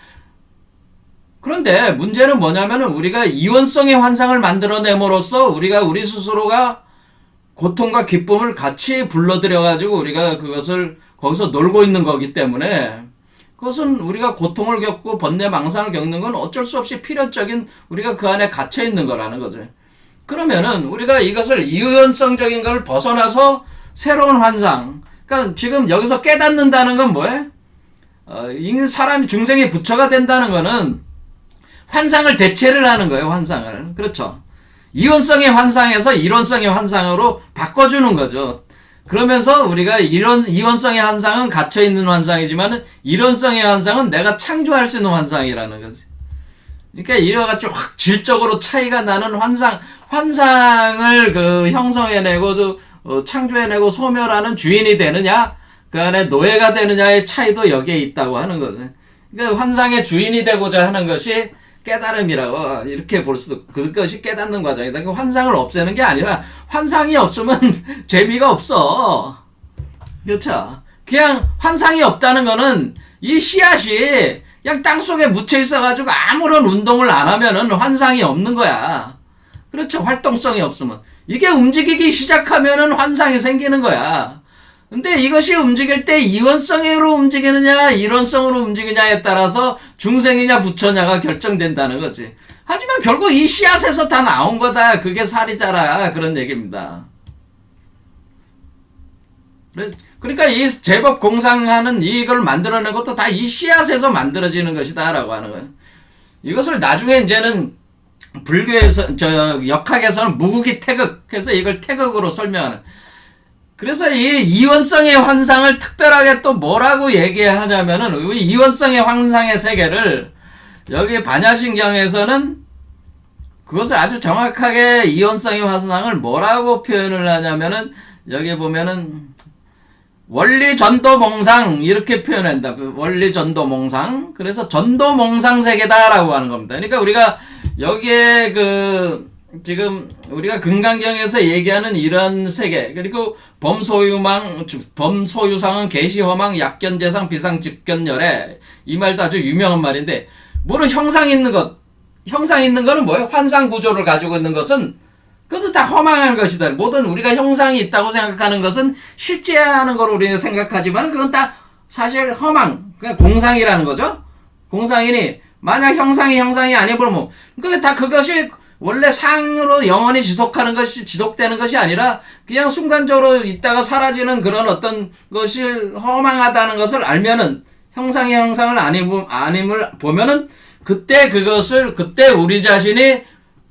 Speaker 1: 그런데 문제는 뭐냐면은, 우리가 이원성의 환상을 만들어냄으로써 우리가 우리 스스로가 고통과 기쁨을 같이 불러들여가지고 우리가 그것을 거기서 놀고 있는 거기 때문에, 그것은 우리가 고통을 겪고 번뇌망상을 겪는 건 어쩔 수 없이 필연적인, 우리가 그 안에 gat혀 있는 거라는 거죠. 그러면은 우리가 이것을 이원성적인 걸 벗어나서 새로운 환상, 그러니까 지금 여기서 깨닫는다는 건 뭐예요? 사람이, 중생이 부처가 된다는 거는 환상을 대체를 하는 거예요, 환상을. 그렇죠? 이원성의 환상에서 이론성의 환상으로 바꿔주는 거죠. 그러면서 우리가 이원성의 환상은 갇혀있는 환상이지만, 이론성의 환상은 내가 창조할 수 있는 환상이라는 거지. 그러니까 이래가지고 확 질적으로 차이가 나는 환상을 형성해내고, 창조해내고 소멸하는 주인이 되느냐, 그 안에 노예가 되느냐의 차이도 여기에 있다고 하는 거죠. 그러니까 환상의 주인이 되고자 하는 것이 깨달음이라고 이렇게 볼 수도, 그것이 깨닫는 과정이다. 그 환상을 없애는 게 아니라, 환상이 없으면 재미가 없어. 그렇죠? 그냥 환상이 없다는 거는 이 씨앗이 그냥 땅속에 묻혀 있어가지고 아무런 운동을 안 하면은 환상이 없는 거야. 그렇죠. 활동성이 없으면. 이게 움직이기 시작하면은 환상이 생기는 거야. 근데 이것이 움직일 때 이원성으로 움직이느냐, 이론성으로 움직이냐에 따라서 중생이냐, 부처냐가 결정된다는 거지. 하지만 결국 이 씨앗에서 다 나온 거다. 그게 살이자라. 그런 얘기입니다. 그러니까 이 제법 공상하는 이걸 만들어낸 것도 다 이 씨앗에서 만들어지는 것이다. 라고 하는 거예요. 이것을 나중에 이제는 불교에서, 역학에서는 무국이 태극해서 이걸 태극으로 설명하는. 그래서 이 이원성의 환상을 특별하게 또 뭐라고 얘기하냐면은, 이 이원성의 환상의 세계를 여기 반야신경에서는 그것을 아주 정확하게 이원성의 환상을 뭐라고 표현을 하냐면은, 여기 보면은 원리 전도 몽상 이렇게 표현한다. 그 원리 전도 몽상. 그래서 전도 몽상 세계다라고 하는 겁니다. 그러니까 우리가 여기에 지금 우리가 금강경에서 얘기하는 이런 세계, 그리고 범소유상은 계시허망 약견재상 비상집견열애, 이 말도 아주 유명한 말인데, 뭐로 형상 있는 거는 뭐예요? 환상 구조를 가지고 있는 것은 그것은 다 허망한 것이다. 모든 우리가 형상이 있다고 생각하는 것은 실제하는 걸 우리가 생각하지만 그건 다 사실 허망, 그냥 공상이라는 거죠. 공상이니 만약 형상이 아니면 뭐 다 그것이 원래 상으로 영원히 지속되는 것이 아니라 그냥 순간적으로 있다가 사라지는 그런 어떤 것이 허망하다는 것을 알면은 형상을 아님을 보면은 그때 우리 자신이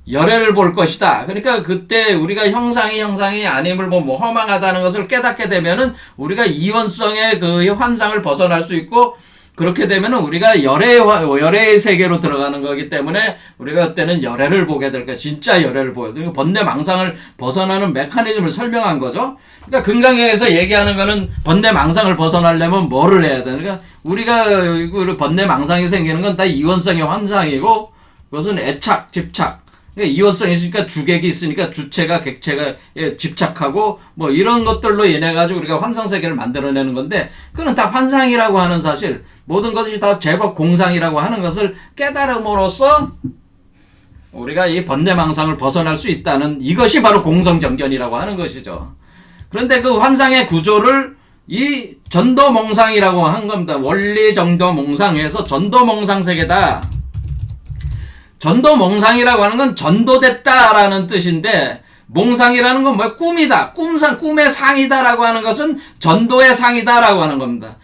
Speaker 1: 열애를 볼 것이다. 그러니까 그때 우리가 형상이 아님을 뭐 허망하다는 것을 깨닫게 되면은 우리가 이원성의 그 환상을 벗어날 수 있고, 그렇게 되면은 우리가 열애의 세계로 들어가는 거기 때문에 우리가 그때는 열애를 보게 될 거야. 진짜 열애를 보게 될 거야. 번뇌망상을 벗어나는 메커니즘을 설명한 거죠. 그러니까 금강경에서 얘기하는 거는 번뇌망상을 벗어나려면 뭐를 해야 되는가? 우리가 번뇌망상이 생기는 건 다 이원성의 환상이고, 그것은 애착, 집착. 그러니까 이원성이 있으니까 주객이 있으니까 주체가 객체가 집착하고 뭐 이런 것들로 인해 가지고 우리가 환상 세계를 만들어내는 건데, 그건 다 환상이라고 하는 사실, 모든 것이 다 제법 공상이라고 하는 것을 깨달음으로써 우리가 이 번뇌망상을 벗어날 수 있다는, 이것이 바로 공성정견이라고 하는 것이죠. 그런데 그 환상의 구조를 이 전도몽상이라고 한 겁니다. 원리정도몽상에서 전도몽상 세계다. 전도몽상이라고 하는 건 전도됐다라는 뜻인데, 몽상이라는 건 뭐야? 꿈이다. 꿈의 상이다라고 하는 것은 전도의 상이다라고 하는 겁니다.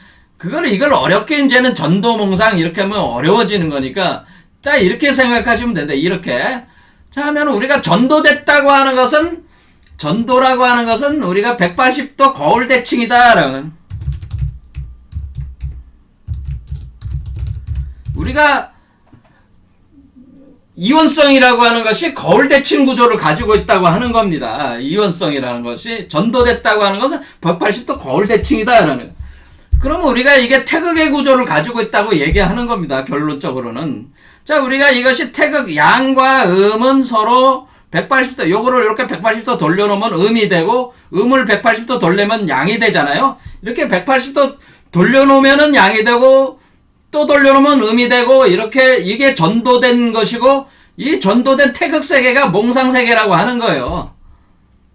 Speaker 1: 이걸 어렵게 이제는 전도몽상 이렇게 하면 어려워지는 거니까 딱 이렇게 생각하시면 된다. 이렇게. 자, 하면 우리가 전도됐다고 하는 것은, 전도라고 하는 것은 우리가 180도 거울대칭이다라는, 우리가 이원성이라고 하는 것이 거울대칭 구조를 가지고 있다고 하는 겁니다. 이원성이라는 것이 전도됐다고 하는 것은 180도 거울대칭이다라는. 그러면 우리가 이게 태극의 구조를 가지고 있다고 얘기하는 겁니다. 결론적으로는. 자, 우리가 이것이 태극, 양과 음은 서로 180도, 요거를 이렇게 180도 돌려놓으면 음이 되고, 음을 180도 돌리면 양이 되잖아요. 이렇게 180도 돌려놓으면은 양이 되고, 또 돌려놓으면 음이 되고, 이렇게 이게 전도된 것이고, 이 전도된 태극 세계가 몽상 세계라고 하는 거예요.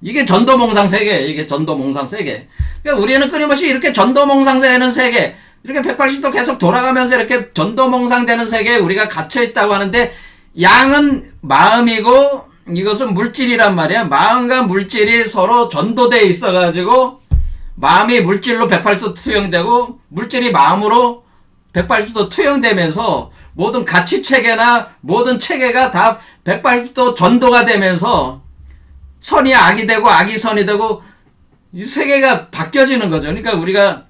Speaker 1: 이게 전도 몽상 세계, 이게 전도 몽상 세계. 그러니까 우리는 끊임없이 이렇게 전도 몽상 되는 세계, 이렇게 180도 계속 돌아가면서 이렇게 전도 몽상 되는 세계에 우리가 갇혀 있다고 하는데, 양은 마음이고 이것은 물질이란 말이야. 마음과 물질이 서로 전도되어 있어가지고, 마음이 물질로 180도 투영되고 물질이 마음으로 180도 투영되면서 모든 가치체계나 모든 체계가 다 180도 전도가 되면서 선이 악이 되고 악이 선이 되고 이 세계가 바뀌어지는 거죠. 그러니까 우리가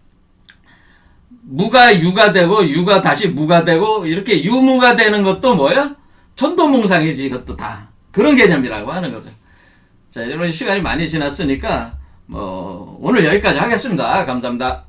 Speaker 1: 무가 유가 되고 유가 다시 무가 되고 이렇게 유무가 되는 것도 뭐야? 전도몽상이지. 이것도 다 그런 개념이라고 하는 거죠. 자, 여러분 시간이 많이 지났으니까 오늘 여기까지 하겠습니다. 감사합니다.